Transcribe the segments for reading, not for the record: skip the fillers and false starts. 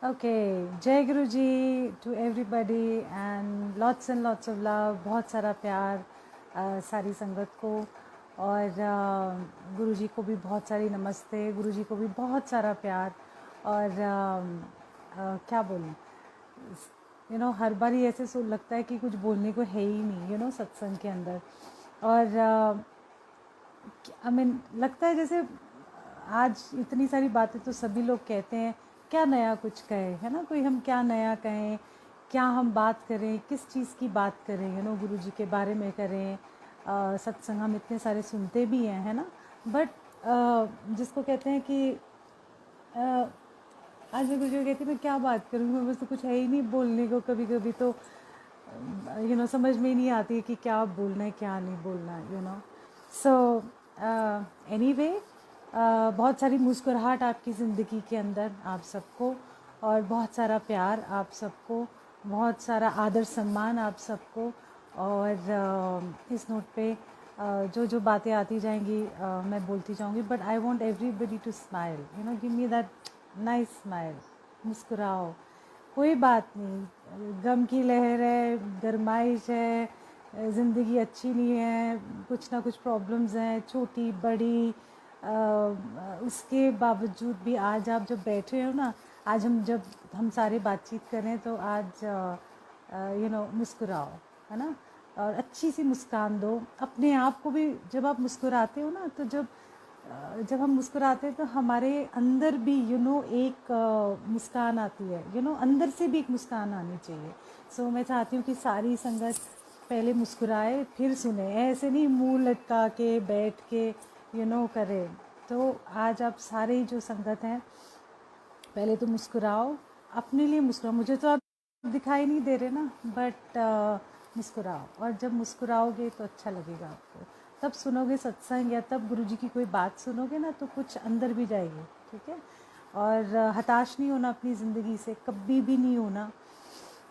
Okay, जय Guru ji to everybody and lots of love, बहुत सारा प्यार सारी संगत को। और गुरु जी को भी बहुत सारी नमस्ते, गुरु जी को भी बहुत सारा प्यार। और क्या बोलूं, हर बार ही ऐसे सो लगता है कि कुछ बोलने को है ही नहीं, सत्संग के अंदर। और आई मीन लगता है जैसे आज इतनी सारी बातें तो सभी लोग कहते हैं, क्या नया कुछ कहे, है ना? कोई हम क्या नया कहें, क्या हम बात करें, किस चीज़ की बात करें, गुरु जी के बारे में करें। सत्संग हम इतने सारे सुनते भी हैं, है ना? बट जिसको कहते हैं कि आज मैं गुरु जी को कहती हूँ मैं क्या बात करूँगी, मैं बस तो कुछ है ही नहीं बोलने को। कभी कभी तो समझ में ही नहीं आती है कि क्या बोलना है क्या नहीं बोलना है। सो एनीवे, बहुत सारी मुस्कुराहट आपकी ज़िंदगी के अंदर आप सबको, और बहुत सारा प्यार आप सबको, बहुत सारा आदर सम्मान आप सबको। और इस नोट पे जो जो बातें आती जाएंगी मैं बोलती जाऊंगी, but I want everybody to smile, give me that nice smile. मुस्कुराओ, कोई बात नहीं, गम की लहर है, गरमाइश है, ज़िंदगी अच्छी नहीं है, कुछ ना कुछ प्रॉब्लम्स हैं, छोटी बड़ी। उसके बावजूद भी आज आप जब बैठे हो ना, आज हम सारे बातचीत कर रहे हैं, तो आज मुस्कुराओ, है ना? और अच्छी सी मुस्कान दो अपने आप को भी। जब आप मुस्कुराते हो ना, तो जब हम मुस्कुराते हैं तो हमारे अंदर भी एक मुस्कान आती है, अंदर से भी एक मुस्कान आनी चाहिए। सो मैं चाहती हूँ कि सारी संगत पहले मुस्कुराए फिर सुने, ऐसे नहीं मुंह लटका के बैठ के करे। तो आज आप सारे जो संगत हैं, पहले तो मुस्कुराओ, अपने लिए मुस्कुराओ। मुझे तो आप दिखाई नहीं दे रहे ना, बट मुस्कुराओ। और जब मुस्कुराओगे तो अच्छा लगेगा आपको, तब सुनोगे सत्संग या तब गुरुजी की कोई बात सुनोगे ना, तो कुछ अंदर भी जाएगी, ठीक है? और हताश नहीं होना अपनी ज़िंदगी से, कभी भी नहीं होना।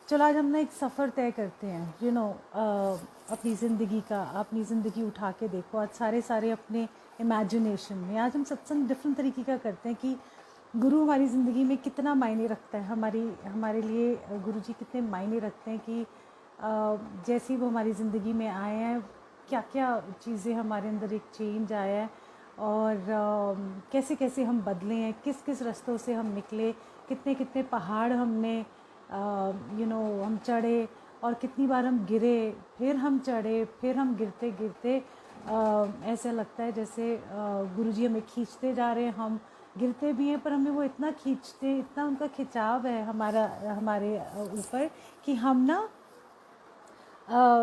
चलो आज हम ना एक सफ़र तय करते हैं, अपनी ज़िंदगी का। अपनी ज़िंदगी उठा के देखो, आज सारे अपने इमेजिनेशन में आज हम सत्संग डिफरेंट तरीके का करते हैं कि गुरु हमारी ज़िंदगी में कितना मायने रखता है, हमारे लिए गुरु जी कितने मायने रखते हैं कि जैसे ही वो हमारी ज़िंदगी में आए हैं, क्या क्या चीज़ें हमारे अंदर एक चेंज आया है, और कैसे कैसे हम बदले हैं, किस किस रास्तों से हम निकले, कितने कितने पहाड़ हमने हम चढ़े, और कितनी बार हम गिरे, फिर हम चढ़े, फिर हम गिरते गिरते ऐसा लगता है जैसे गुरुजी हमें खींचते जा रहे हैं। हम गिरते भी हैं पर हमें वो इतना खींचते, इतना उनका खिंचाव है हमारे ऊपर, कि हम ना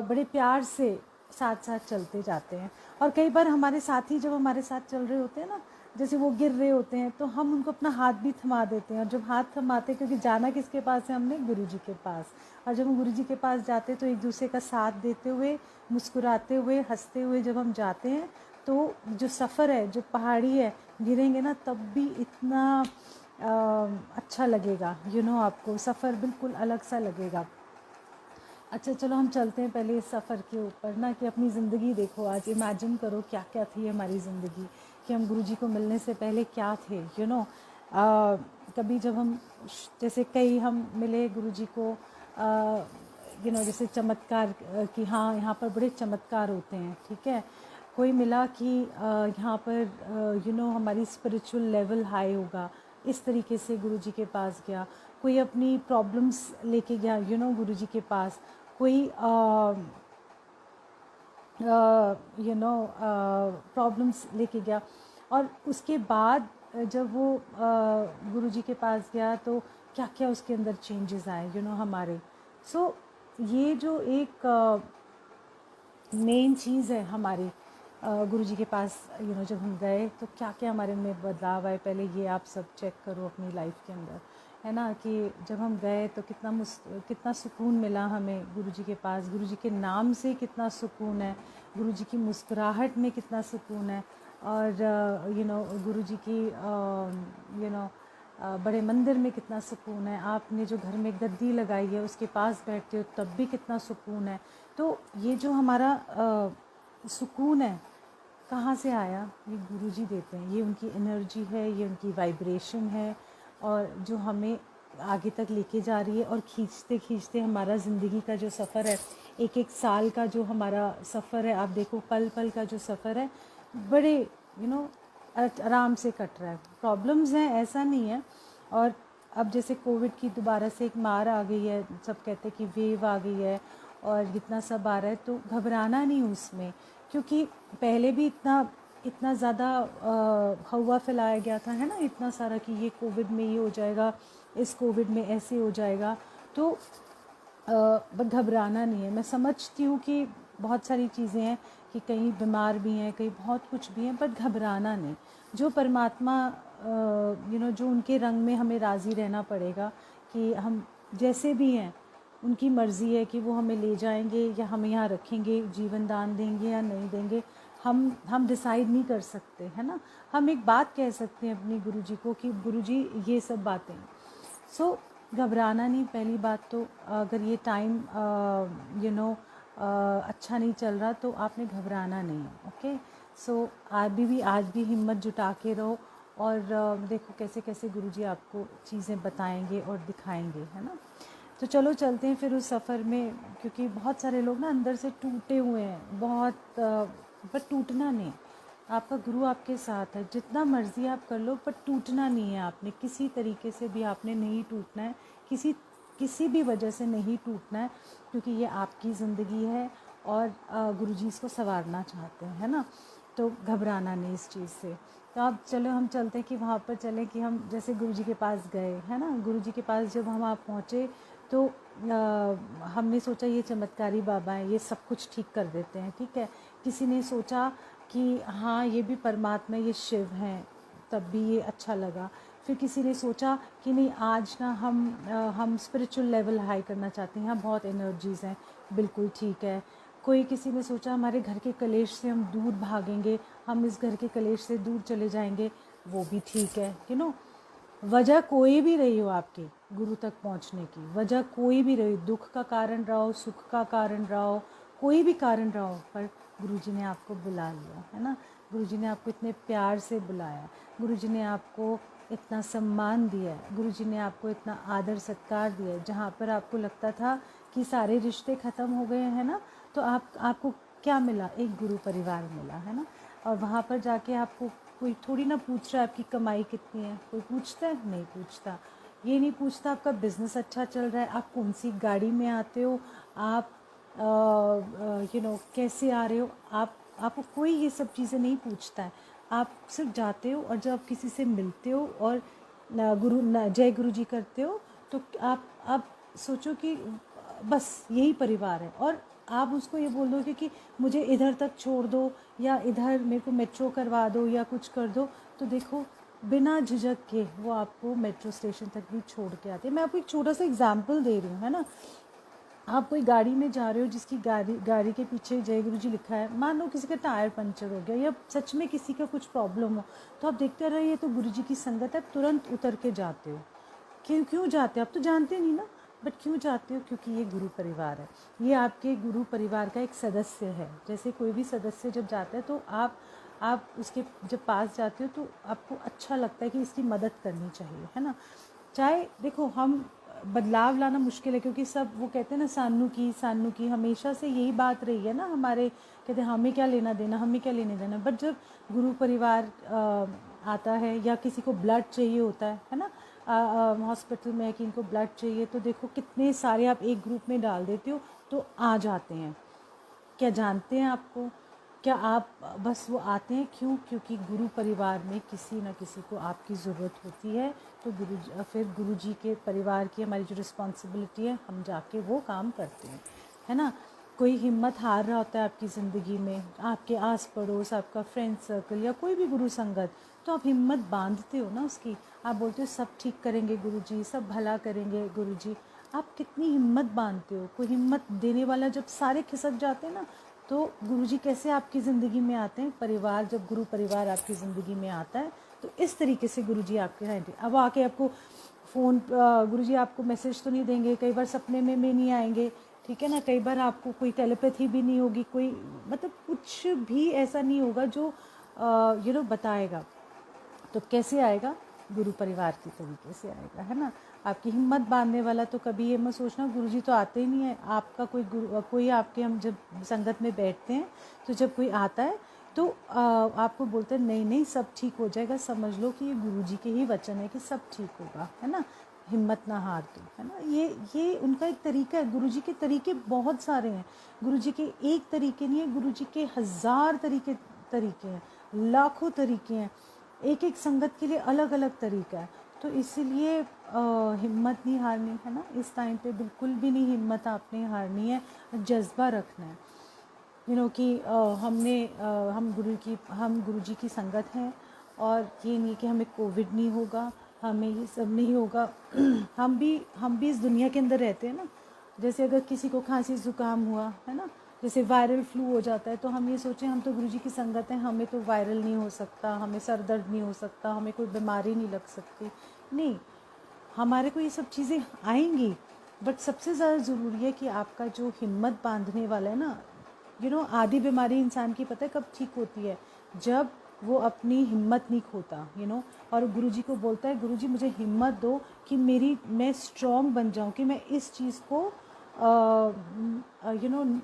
बड़े प्यार से साथ साथ चलते जाते हैं। और कई बार हमारे साथी जब हमारे साथ चल रहे होते हैं ना, जैसे वो गिर रहे होते हैं, तो हम उनको अपना हाथ भी थमा देते हैं। और जब हाथ थमाते हैं, क्योंकि जाना किसके पास है हमने, गुरुजी के पास। और जब हम गुरुजी के पास जाते हैं तो एक दूसरे का साथ देते हुए, मुस्कुराते हुए, हंसते हुए जब हम जाते हैं, तो जो सफ़र है, जो पहाड़ी है, गिरेंगे ना तब भी इतना अच्छा लगेगा। आपको सफ़र बिल्कुल अलग सा लगेगा। अच्छा चलो हम चलते हैं पहले इस सफ़र के ऊपर ना, कि अपनी ज़िंदगी देखो, आज इमेजिन करो क्या क्या थी हमारी ज़िंदगी, कि हम गुरुजी को मिलने से पहले क्या थे। कभी जब हम, जैसे कई हम मिले गुरुजी को, जैसे चमत्कार कि हाँ यहाँ पर बड़े चमत्कार होते हैं, ठीक है। कोई मिला कि यहाँ पर हमारी स्पिरिचुअल लेवल हाई होगा, इस तरीके से गुरुजी के पास गया। कोई अपनी प्रॉब्लम्स लेके गया गुरुजी के पास। कोई प्रॉब्लम्स लेके गया, और उसके बाद जब वो गुरुजी के पास गया तो क्या क्या उसके अंदर चेंजेस आए हमारे। सो ये जो एक मेन चीज़ है हमारी, गुरुजी के पास जब हम गए तो क्या क्या हमारे में बदलाव आए, पहले ये आप सब चेक करो अपनी लाइफ के अंदर, है ना? कि जब हम गए तो कितना सुकून मिला हमें गुरुजी के पास, गुरुजी के नाम से कितना सुकून है, गुरुजी की मुस्कुराहट में कितना सुकून है। और गुरुजी की बड़े मंदिर में कितना सुकून है। आपने जो घर में गद्दी लगाई है उसके पास बैठते हो तब भी कितना सुकून है। तो ये जो हमारा सुकून है, कहाँ से आया? ये गुरुजी देते हैं, ये उनकी एनर्जी है, ये उनकी वाइब्रेशन है, और जो हमें आगे तक लेके जा रही है, और खींचते खींचते हमारा ज़िंदगी का जो सफ़र है, एक एक साल का जो हमारा सफ़र है, आप देखो पल पल का जो सफ़र है, बड़े आराम से कट रहा है। प्रॉब्लम्स हैं, ऐसा नहीं है। और अब जैसे कोविड की दोबारा से एक मार आ गई है, सब कहते हैं कि वेव आ गई है और इतना सब आ रहा है, तो घबराना नहीं उसमें, क्योंकि पहले भी इतना ज़्यादा हवा फैलाया गया था, है ना, इतना सारा कि ये कोविड में ये हो जाएगा, इस कोविड में ऐसे हो जाएगा। तो बट घबराना नहीं है। मैं समझती हूँ कि बहुत सारी चीज़ें हैं कि कहीं बीमार भी हैं, कहीं बहुत कुछ भी हैं, बट घबराना नहीं। जो परमात्मा जो उनके रंग में हमें राज़ी रहना पड़ेगा कि हम जैसे भी हैं, उनकी मर्ज़ी है कि वो हमें ले जाएंगे या हमें यहाँ रखेंगे, जीवन दान देंगे या नहीं देंगे, हम डिसाइड नहीं कर सकते, है ना। हम एक बात कह सकते हैं अपनी गुरुजी को कि गुरुजी ये सब बातें। सो घबराना नहीं। पहली बात तो अगर ये टाइम अच्छा नहीं चल रहा तो आपने घबराना नहीं है। ओके, सो आज भी हिम्मत जुटा के रहो, और देखो कैसे कैसे गुरुजी आपको चीज़ें बताएंगे और दिखाएंगे, है ना। तो चलो चलते हैं फिर उस सफ़र में, क्योंकि बहुत सारे लोग ना अंदर से टूटे हुए हैं बहुत, पर टूटना नहीं। आपका गुरु आपके साथ है, जितना मर्ज़ी आप कर लो, पर टूटना नहीं है। आपने किसी तरीके से भी आपने नहीं टूटना है, किसी भी वजह से नहीं टूटना है, क्योंकि ये आपकी ज़िंदगी है और गुरुजी इसको संवारना चाहते हैं, है ना। तो घबराना नहीं इस चीज़ से। तो अब चलो हम चलते हैं कि वहाँ पर चलें कि हम जैसे गुरुजी के पास गए, है ना। गुरुजी के पास जब हम आप पहुँचे तो हमने सोचा ये चमत्कारी बाबा हैं, ये सब कुछ ठीक कर देते हैं, ठीक है। किसी ने सोचा कि हाँ ये भी परमात्मा, ये शिव हैं, तब भी ये अच्छा लगा। फिर किसी ने सोचा कि नहीं आज ना हम स्पिरिचुअल लेवल हाई करना चाहते हैं, यहाँ बहुत एनर्जीज़ हैं, बिल्कुल ठीक है। कोई किसी ने सोचा हमारे घर के कलेश से हम दूर भागेंगे, हम इस घर के कलेश से दूर चले जाएंगे, वो भी ठीक है। वजह कोई भी रही हो आपकी गुरु तक पहुंचने की, वजह कोई भी रही, दुख का कारण रहा हो, सुख का कारण रहा हो, कोई भी कारण रहा हो, पर गुरुजी ने आपको बुला लिया, है ना। गुरुजी ने आपको इतने प्यार से बुलाया, गुरुजी ने आपको इतना सम्मान दिया है, गुरुजी ने आपको इतना आदर सत्कार दिया है। जहाँ पर आपको लगता था कि सारे रिश्ते ख़त्म हो गए हैं ना, तो आपको क्या मिला? एक गुरु परिवार मिला, है ना। और वहाँ पर जाके आपको कोई थोड़ी ना पूछ रहा है आपकी कमाई कितनी है, कोई पूछता है? नहीं पूछता। ये नहीं पूछता आपका बिज़नेस अच्छा चल रहा है, आप कौन सी गाड़ी में आते हो, आप कैसे आ रहे हो, आपको कोई ये सब चीज़ें नहीं पूछता है। आप सिर्फ जाते हो और जब आप किसी से मिलते हो और जय गुरु जी करते हो, तो आप सोचो कि बस यही परिवार है, और आप उसको ये बोल दोगे कि मुझे इधर तक छोड़ दो या इधर मेरे को मेट्रो करवा दो या कुछ कर दो, तो देखो बिना झिझक के वो आपको मेट्रो स्टेशन तक भी छोड़ के आते हैं। मैं आपको एक छोटा सा एग्जांपल दे रही हूँ, है ना। आप कोई गाड़ी में जा रहे हो जिसकी गाड़ी के पीछे जय गुरु जी लिखा है, मान लो किसी का टायर पंचर हो गया या सच में किसी का कुछ प्रॉब्लम हो, तो आप देखते रहे ये तो गुरु जी की संगत है, तुरंत उतर के जाते हो। क्यों जाते हो? आप तो जानते नहीं ना, बट क्यों जाते हो? क्योंकि ये गुरु परिवार है, ये आपके गुरु परिवार का एक सदस्य है। जैसे कोई भी सदस्य जब जाता है तो आप उसके जब पास जाते हो तो आपको अच्छा लगता है कि इसकी मदद करनी चाहिए, है ना। चाहे देखो हम बदलाव लाना मुश्किल है, क्योंकि सब वो कहते हैं ना सानू की हमेशा से यही बात रही है ना हमारे, कहते हैं हमें क्या लेना देना, हमें क्या लेने देना। बट जब गुरु परिवार आता है या किसी को ब्लड चाहिए होता है ना, हॉस्पिटल में कि इनको ब्लड चाहिए, तो देखो कितने सारे आप एक ग्रुप में डाल देते हो तो आ जाते हैं। क्या जानते हैं आपको? क्या आप बस वो आते हैं क्यों? क्योंकि गुरु परिवार में किसी न किसी को आपकी ज़रूरत होती है, तो फिर गुरु जी के परिवार की हमारी जो रिस्पॉन्सिबिलिटी है, हम जाके वो काम करते हैं, है ना। कोई हिम्मत हार रहा होता है आपकी ज़िंदगी में, आपके आस पड़ोस, आपका फ्रेंड सर्कल या कोई भी गुरु संगत, तो आप हिम्मत बांधते हो ना उसकी। आप बोलते हो सब ठीक करेंगे गुरुजी, सब भला करेंगे गुरुजी। आप कितनी हिम्मत बांधते हो। कोई हिम्मत देने वाला जब सारे खिसक जाते हैं ना, तो गुरुजी कैसे आपकी ज़िंदगी में आते हैं? परिवार, जब गुरु परिवार आपकी ज़िंदगी में आता है तो इस तरीके से गुरुजी आपके हैं। अब आके आपको फ़ोन, गुरुजी आपको मैसेज तो नहीं देंगे, कई बार सपने में नहीं आएंगे, ठीक है ना। कई बार आपको कोई टेलीपैथी भी नहीं होगी, कोई मतलब कुछ भी ऐसा नहीं होगा जो बताएगा। तो कैसे आएगा? गुरु परिवार के तरीके से आएगा, है ना। आपकी हिम्मत बांधने वाला तो कभी ये मत सोचना गुरुजी तो आते ही नहीं है। आपका कोई गुरु, कोई आपके, हम जब संगत में बैठते हैं तो जब कोई आता है तो आपको बोलते हैं नहीं नहीं सब ठीक हो जाएगा, समझ लो कि ये गुरुजी के ही वचन है कि सब ठीक होगा, है ना, हिम्मत ना हार दो, है ना। ये उनका एक तरीका है। गुरुजी के तरीके बहुत सारे हैं। गुरुजी के एक तरीके नहीं है, गुरुजी के 1000 तरीके हैं, लाखों तरीके हैं। एक एक संगत के लिए अलग अलग तरीका है। तो इसीलिए हिम्मत नहीं हारनी, है ना। इस टाइम पे बिल्कुल भी नहीं हिम्मत आपने हारनी है, जज्बा रखना है, कि हम गुरुजी की संगत हैं। और ये नहीं कि हमें कोविड नहीं होगा, हमें ये सब नहीं होगा। हम भी इस दुनिया के अंदर रहते हैं ना। जैसे अगर किसी को खांसी ज़ुकाम हुआ, है ना, जैसे वायरल फ्लू हो जाता है, तो हम ये सोचें हम तो गुरुजी की संगत हैं, हमें तो वायरल नहीं हो सकता, हमें सर दर्द नहीं हो सकता, हमें कोई बीमारी नहीं लग सकती। नहीं, हमारे को ये सब चीज़ें आएंगी, बट सबसे ज़्यादा ज़रूरी है कि आपका जो हिम्मत बांधने वाला है ना, आधी बीमारी इंसान की पता है कब ठीक होती है, जब वो अपनी हिम्मत नहीं खोता, और गुरुजी को बोलता है गुरुजी मुझे हिम्मत दो कि मैं स्ट्रॉन्ग बन जाऊं, कि मैं इस चीज़ को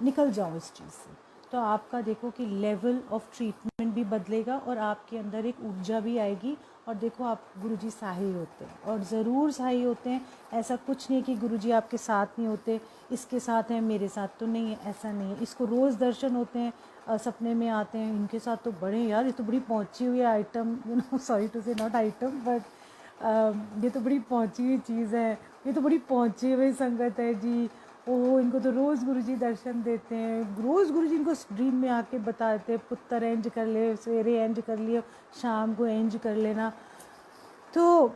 निकल जाऊं इस चीज़ से। तो आपका देखो कि लेवल ऑफ ट्रीटमेंट भी बदलेगा और आपके अंदर एक ऊर्जा भी आएगी। और देखो आप गुरुजी सहाय होते हैं, और ज़रूर सहाय होते हैं। ऐसा कुछ नहीं कि गुरुजी आपके साथ नहीं होते, इसके साथ हैं मेरे साथ तो नहीं है, ऐसा नहीं है। इसको रोज़ दर्शन होते हैं, सपने में आते हैं, इनके साथ तो बड़े यार, ये तो बड़ी पहुंची हुई आइटम, सॉरी टू से नॉट आइटम बट ये तो बड़ी पहुंची हुई चीज़ है, ये तो बड़ी पहुंची हुई संगत है जी। ओह, इनको तो रोज़ गुरुजी दर्शन देते हैं, रोज़ गुरुजी इनको ड्रीम में आके बताते हैं पुत्र एंज कर ले, सवेरे एंज कर लियो, शाम को एंज कर लेना। तो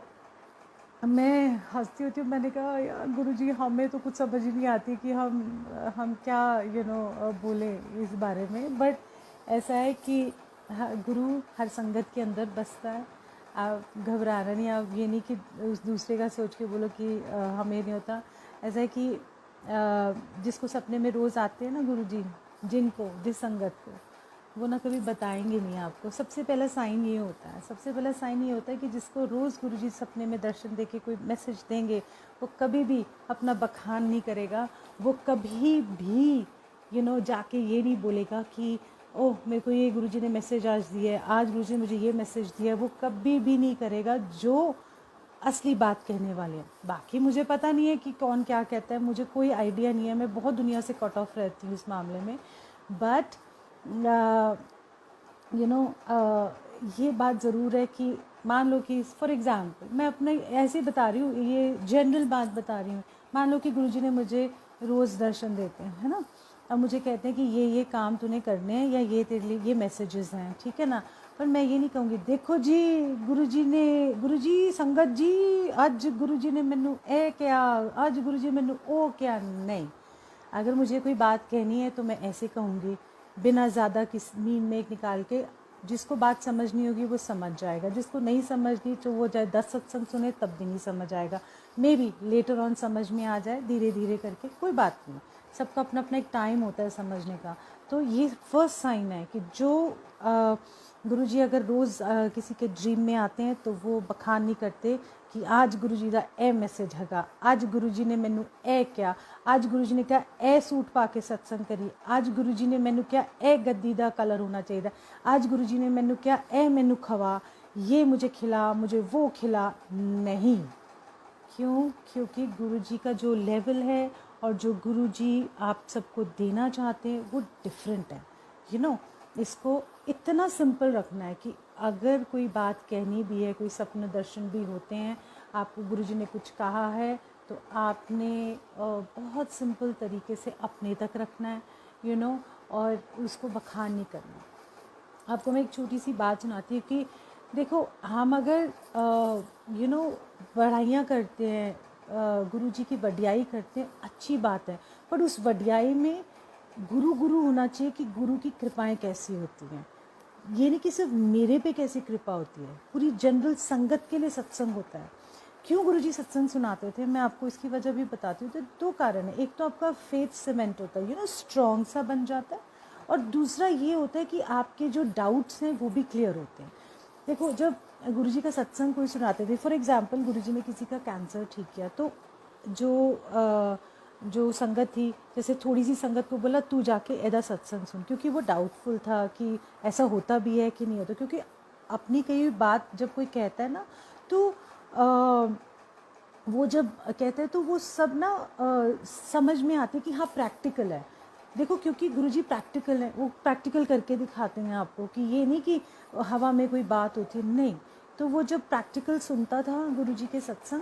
मैं हंसती होती हूँ, मैंने कहा यार गुरुजी हमें तो कुछ समझ ही नहीं आती कि हम क्या बोले इस बारे में। बट ऐसा है कि गुरु हर संगत के अंदर बसता है। आप घबराना नहीं, आप ये नहीं कि उस दूसरे का सोच के बोलो कि हमें नहीं होता। ऐसा है कि जिसको सपने में रोज़ आते हैं ना गुरुजी, जिस संगत को, वो ना कभी बताएंगे नहीं आपको। सबसे पहला साइन ये होता है, कि जिसको रोज़ गुरुजी सपने में दर्शन देके कोई मैसेज देंगे, वो कभी भी अपना बखान नहीं करेगा। वो कभी भी जाके ये नहीं बोलेगा कि ओह मेरे को ये गुरुजी ने मैसेज आज दिया है, आज गुरुजी ने मुझे ये मैसेज दिया है। वो कभी भी नहीं करेगा जो असली बात कहने वाले हैं। बाकी मुझे पता नहीं है कि कौन क्या कहता है, मुझे कोई आइडिया नहीं है, मैं बहुत दुनिया से कट ऑफ रहती हूँ इस मामले में। बट ये बात ज़रूर है कि मान लो कि फॉर एग्ज़ाम्पल मैं अपने ऐसे बता रही हूँ, ये जनरल बात बता रही हूँ। मान लो कि गुरुजी ने मुझे रोज़ दर्शन देते हैं, है ना, अब मुझे कहते हैं कि ये काम तूने करने हैं, या ये तेरे लिए ये मैसेजेस हैं, ठीक है ना। पर मैं ये नहीं कहूँगी देखो जी गुरुजी संगत जी अज गुरुजी ने मैनू ए क्या, अज गुरुजी मैनू ओ क्या। नहीं, अगर मुझे कोई बात कहनी है तो मैं ऐसे कहूँगी, बिना ज़्यादा किस मीन में निकाल के। जिसको बात समझ नहीं होगी वो समझ जाएगा, जिसको नहीं समझनी तो वो चाहे 10 सत्संग सुने तब भी नहीं समझ आएगा। मे बी लेटर ऑन समझ में आ जाए, धीरे धीरे करके, कोई बात नहीं। सबका अपना अपना एक टाइम होता है समझने का। तो ये फर्स्ट साइन है कि जो गुरुजी अगर रोज़ किसी के ड्रीम में आते हैं तो वो बखान नहीं करते कि आज गुरुजी का ए मैसेज हैगा, आज गुरुजी ने मैनू ए क्या, आज गुरुजी ने क्या ए सूट पा के सत्संग करी, आज गुरुजी ने मैनू क्या ए गद्दी का कलर होना चाहिए, आज गुरुजी ने मैनू क्या ए मैनू खवा, ये मुझे खिला, मुझे वो खिला। नहीं, क्यों? क्योंकि गुरुजी का जो लेवल है और जो गुरुजी आप सबको देना चाहते हैं वो डिफरेंट है। इसको इतना सिंपल रखना है कि अगर कोई बात कहनी भी है, कोई सपने दर्शन भी होते हैं, आपको गुरुजी ने कुछ कहा है तो आपने बहुत सिंपल तरीके से अपने तक रखना है, और उसको बखान नहीं करना। आपको मैं एक छोटी सी बात सुनाती हूँ कि देखो, हम अगर बढ़ाइयाँ करते हैं, गुरुजी की वडियाई करते हैं, अच्छी बात है, पर उस वडियाई में गुरु होना चाहिए कि गुरु की कृपाएं कैसी होती हैं। ये नहीं कि सिर्फ मेरे पे कैसी कृपा होती है, पूरी जनरल संगत के लिए सत्संग होता है। क्यों गुरुजी सत्संग सुनाते थे, मैं आपको इसकी वजह भी बताती हूँ। तो 2 कारण है, एक तो आपका फेथ सीमेंट होता है, स्ट्रॉन्ग सा बन जाता है, और दूसरा ये होता है कि आपके जो डाउट्स हैं वो भी क्लियर होते हैं। देखो, जब गुरुजी का सत्संग कोई सुनाते थे। फॉर एग्जांपल गुरुजी ने किसी का कैंसर ठीक किया, तो जो संगत थी, जैसे थोड़ी सी संगत को बोला तू जाके एदा सत्संग सुन, क्योंकि वो डाउटफुल था कि ऐसा होता भी है कि नहीं होता। क्योंकि अपनी कई बात जब कोई कहता है ना, तो वो जब कहते हैं तो वो सब ना समझ में आते कि हाँ प्रैक्टिकल है। देखो क्योंकि गुरुजी प्रैक्टिकल है, वो प्रैक्टिकल करके दिखाते हैं आपको, कि ये नहीं कि हवा में कोई बात होती है, नहीं। तो वो जब प्रैक्टिकल सुनता था गुरुजी के सत्संग,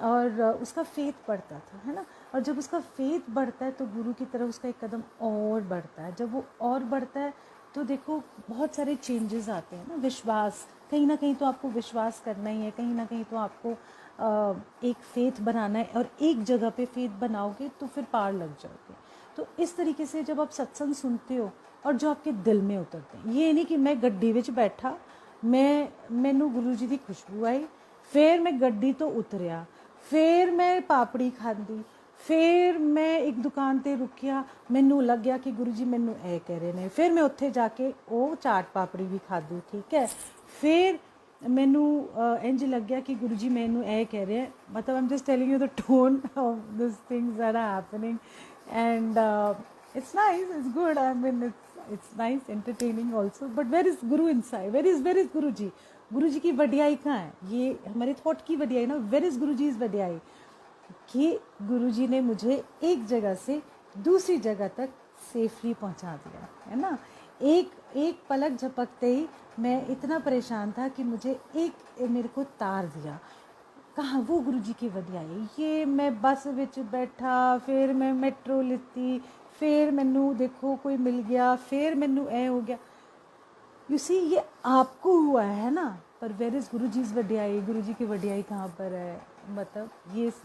और उसका फेथ बढ़ता था, है ना। और जब उसका फेथ बढ़ता है तो गुरु की तरफ उसका एक कदम और बढ़ता है। जब वो और बढ़ता है तो देखो बहुत सारे चेंजेस आते हैं ना। विश्वास, कहीं ना कहीं तो आपको विश्वास करना ही है, कहीं ना कहीं तो आपको एक फेथ बनाना है, और एक जगह पे फेथ बनाओगे तो फिर पार लग जाओगे। तो इस तरीके से जब आप सत्संग सुनते हो और जो आपके दिल में उतरते हैं, ये नहीं कि मैं गड्डी विच बैठा, मैनू गुरु जी की खुशबू आई, फिर मैं गड्डी तो उतरिया, फिर मैं पापड़ी खाधी, फिर मैं एक दुकान ते रुकिया, मैनू लग गया कि गुरु जी मैनू ए कह रहे हैं, फिर मैं उत्थे जाके वो चाट पापड़ी भी खाधी, ठीक है। फिर मैनू इंज लग गया कि गुरु जी मैनू ए कह रहे हैं। मतलब I am just telling you the tone of this things that are happening, and it's nice, it's good, I mean it's nice, entertaining also, but where is guru inside, where is गुरु जी की वडियाई कहाँ है? ये हमारे thought की वडियाई ना, where is Guru ji is वडियाई, कि गुरु जी ने मुझे एक जगह से दूसरी जगह तक सेफली पहुंचा दिया, है ना। एक पलक झपकते ही मैं इतना परेशान था कि मुझे मेरे को तार दिया। कहाँ? वो गुरु जी की वडियाई। ये मैं बस विच बैठा, फिर मैं मेट्रो लिती, फिर मैनू देखो कोई मिल गया, फिर मैनू ए हो गया। यू सी, ये आपको हुआ है ना, पर वेयर इज़ गुरु जी वडियाई? गुरु जी की वडियाई कहाँ पर है? मतलब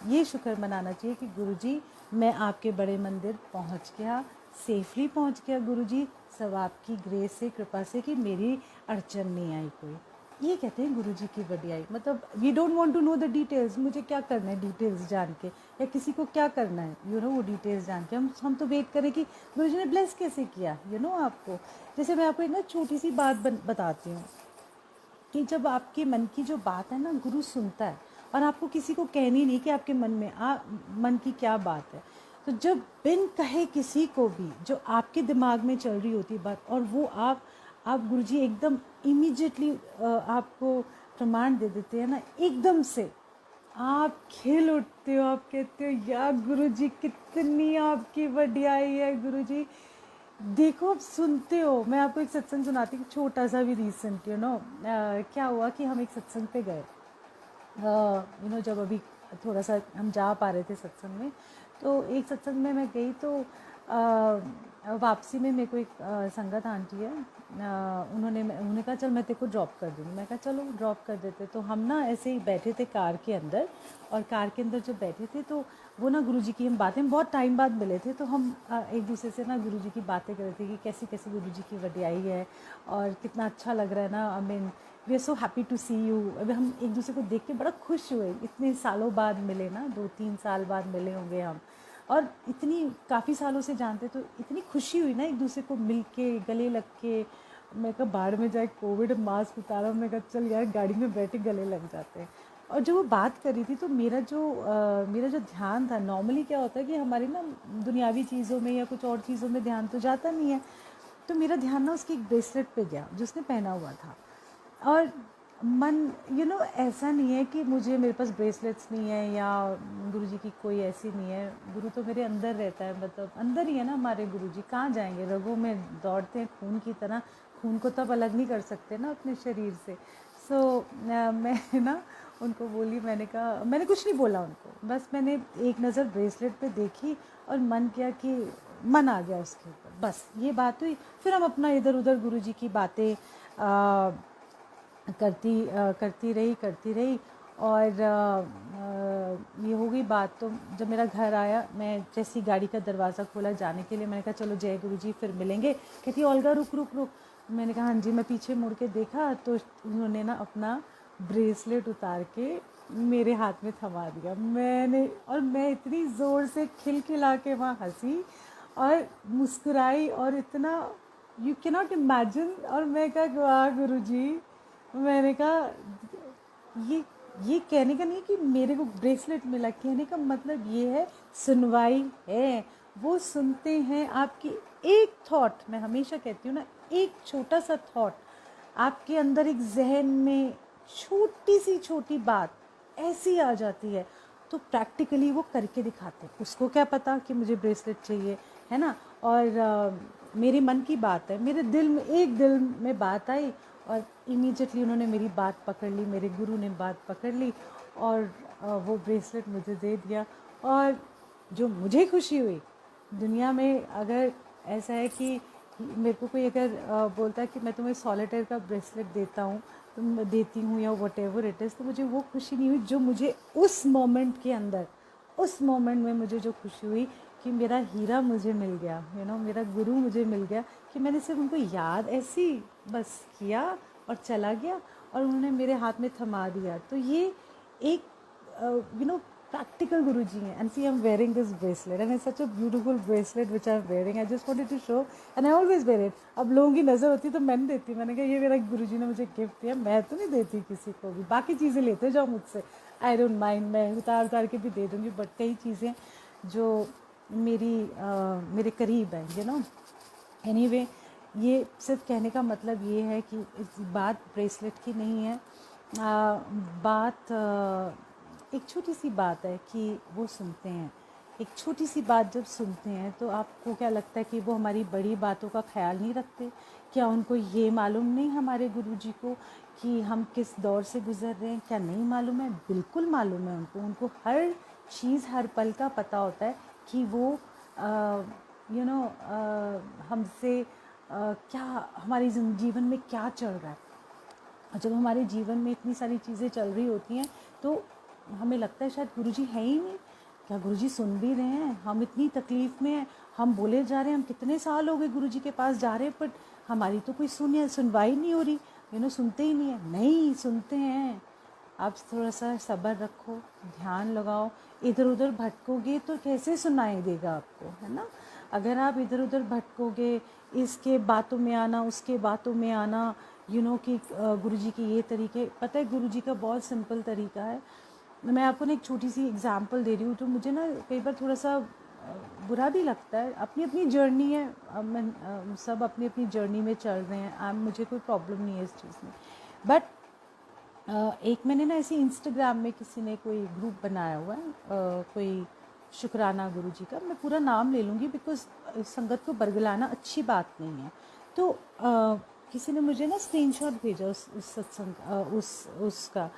ये शुक्र मनाना चाहिए कि गुरु जी मैं आपके बड़े मंदिर पहुँच गया, सेफली पहुँच गया गुरु जी, सब आपकी ग्रेस से, कृपा से, कि मेरी अड़चन नहीं आई कोई। ये कहते हैं गुरु जी की वडियाई। मतलब we don't want to know the details, मुझे क्या करना है डिटेल्स जान के, या किसी को क्या करना है वो डिटेल्स जान के। हम तो वेट करें कि गुरु जी ने ब्लेस कैसे किया, आपको। जैसे मैं आपको एक ना छोटी सी बात बताती हूँ, कि जब आपके मन की जो बात है ना, गुरु सुनता है, और आपको किसी को कहनी नहीं कि आपके मन में मन की क्या बात है। तो जब बिन कहे किसी को भी जो आपके दिमाग में चल रही होती बात, और वो आप गुरुजी एकदम इमीडिएटली आपको प्रमाण दे देते हैं ना, एकदम से आप खिल उठते हो, आप कहते हो यार गुरुजी कितनी आपकी वडियाई है गुरुजी। देखो आप सुनते हो। मैं आपको एक सत्संग सुनाती हूँ, छोटा सा भी रिसेंट, क्या हुआ कि हम एक सत्संग पे गए, जब अभी थोड़ा सा हम जा पा रहे थे सत्संग में, तो एक सत्संग में मैं गई, तो वापसी में मेरे को एक संगत आंटी है, उन्होंने कहा चल मैं तेरे को ड्रॉप कर दूँगी। मैं कहा चलो ड्रॉप कर देते। तो हम ना ऐसे ही बैठे थे कार के अंदर, और कार के अंदर जब बैठे थे तो वो ना गुरुजी की हम बातें, बहुत टाइम बाद मिले थे, तो हम एक दूसरे से ना गुरुजी की बातें कर रहे थे कि कैसी कैसी गुरुजी की वडियाई है, और कितना अच्छा लग रहा है ना। I mean we are so happy to see you. अभी हम एक दूसरे को देख के बड़ा खुश हुए, इतने सालों बाद मिले ना, 2-3 साल बाद मिले होंगे हम, और इतनी काफ़ी सालों से जानते, तो इतनी खुशी हुई ना एक दूसरे को मिल के, गले लग के। मैं कहा बाढ़ में जाए, कोविड मास्क उतारा, मैं कहा चल यार गाड़ी में बैठे गले लग जाते हैं। और जब वो बात करी थी तो मेरा जो ध्यान था, नॉर्मली क्या होता है कि हमारी ना दुनियावी चीज़ों में या कुछ और चीज़ों में ध्यान तो जाता नहीं है, तो मेरा ध्यान ना उसकी एक ब्रेसलेट पे गया जो उसने पहना हुआ था। और मन ऐसा नहीं है कि मेरे पास ब्रेसलेट्स नहीं है, या गुरुजी की कोई ऐसी नहीं है। गुरु तो मेरे अंदर रहता है, मतलब अंदर ही है ना हमारे गुरुजी, कहाँ जाएंगे, रगों में दौड़ते हैं खून की तरह। खून को तो अब अलग नहीं कर सकते ना अपने शरीर से। मैं ना उनको बोली, मैंने कहा, मैंने कुछ नहीं बोला उनको, बस मैंने एक नज़र ब्रेसलेट पे देखी और मन किया कि मन आ गया उसके ऊपर, बस ये बात हुई। फिर हम अपना इधर उधर गुरुजी की बातें करती रही, और ये हो गई बात। तो जब मेरा घर आया, मैं जैसी गाड़ी का दरवाज़ा खोला जाने के लिए, मैंने कहा चलो जय गुरुजी, फिर मिलेंगे। कहती ओल्गा रुक रुक रुक। मैंने कहा हाँ जी। मैं पीछे मुड़ के देखा तो उन्होंने ना अपना ब्रेसलेट उतार के मेरे हाथ में थमा दिया। मैं इतनी ज़ोर से खिलखिला के वहाँ हंसी और मुस्कुराई, और इतना यू कैन नॉट इमेजिन। और मैं कहा वाह गुरुजी, मैंने कहा ये ये कहने का नहीं कि मेरे को ब्रेसलेट मिला, कहने का मतलब ये है सुनवाई है, वो सुनते हैं आपकी एक थॉट। मैं हमेशा कहती हूँ ना, एक छोटा सा थॉट आपके अंदर, एक जहन में छोटी सी छोटी बात ऐसी आ जाती है, तो प्रैक्टिकली वो करके दिखाते हैं। उसको क्या पता कि मुझे ब्रेसलेट चाहिए, है ना। और मेरे मन की बात है, मेरे दिल में बात आई, और इमीडिएटली उन्होंने मेरी बात पकड़ ली, मेरे गुरु ने बात पकड़ ली, और वो ब्रेसलेट मुझे दे दिया। और जो मुझे खुशी हुई, दुनिया में अगर ऐसा है कि मेरे को कोई अगर बोलता है कि मैं तुम्हें सॉलिटेयर का ब्रेसलेट देता हूँ, तुम देती हूँ, या वट एवर इट इज़, तो मुझे वो खुशी नहीं हुई जो मुझे उस मोमेंट के अंदर, उस मोमेंट में मुझे जो खुशी हुई कि मेरा हीरा मुझे मिल गया, मेरा गुरु मुझे मिल गया, कि मैंने सिर्फ उनको याद ऐसी बस किया और चला गया, और उन्होंने मेरे हाथ में थमा दिया। तो ये एक practical Guruji hai. And see, I'm wearing this bracelet, and it's such a beautiful bracelet which I'm wearing. I just wanted to show, and I always wear it. अब लोगों की नज़र होती तो मैं नहीं देती, मैंने कहा ये मेरा गुरुजी ने मुझे गिफ्ट दिया, मैं तो नहीं देती किसी को भी। बाकी चीज़ें लेते जाओ मुझसे, आई डोंट माइंड, मैं उतार के भी दे दूँगी, बट कई चीज़ें जो मेरे करीब हैं, एनीवे, ये सिर्फ कहने का मतलब ये है कि इस बात ब्रेसलेट की नहीं है, बात एक छोटी सी बात है कि वो सुनते हैं। एक छोटी सी बात जब सुनते हैं तो आपको क्या लगता है कि वो हमारी बड़ी बातों का ख्याल नहीं रखते? क्या उनको ये मालूम नहीं हमारे गुरुजी को कि हम किस दौर से गुज़र रहे हैं? क्या नहीं मालूम है? बिल्कुल मालूम है उनको हर चीज़, हर पल का पता होता है कि वो हमसे क्या, हमारे जीवन में क्या चल रहा है। और जब हमारे जीवन में इतनी सारी चीज़ें चल रही होती हैं तो हमें लगता है शायद गुरुजी है ही नहीं, क्या गुरुजी सुन भी रहे हैं? हम इतनी तकलीफ़ में हैं, हम बोले जा रहे हैं, हम कितने साल हो गए गुरुजी के पास जा रहे हैं, बट हमारी तो कोई सुनवाई नहीं हो रही, सुनते ही नहीं है। नहीं सुनते हैं। आप थोड़ा सा सब्र रखो, ध्यान लगाओ। इधर उधर भटकोगे तो कैसे सुनाई देगा आपको, है ना। अगर आप इधर उधर भटकोगे, इसके बातों में आना, उसके बातों में आना, कि गुरुजी के ये तरीके, पता है गुरुजी का बहुत सिंपल तरीका है। मैं आपको ना एक छोटी सी एग्जांपल दे रही हूँ, तो मुझे ना कई बार थोड़ा सा बुरा भी लगता है। अपनी अपनी जर्नी है, सब अपनी अपनी जर्नी में चल रहे हैं, मुझे कोई प्रॉब्लम नहीं है इस चीज़ में। बट एक मैंने ना ऐसे इंस्टाग्राम में किसी ने कोई ग्रुप बनाया हुआ है, कोई शुक्राना गुरुजी का, मैं पूरा नाम ले लूँगी बिकॉज संगत को बरगलाना अच्छी बात नहीं है। तो किसी ने मुझे ना स्क्रीनशॉट भेजा उस सत्संग उसका,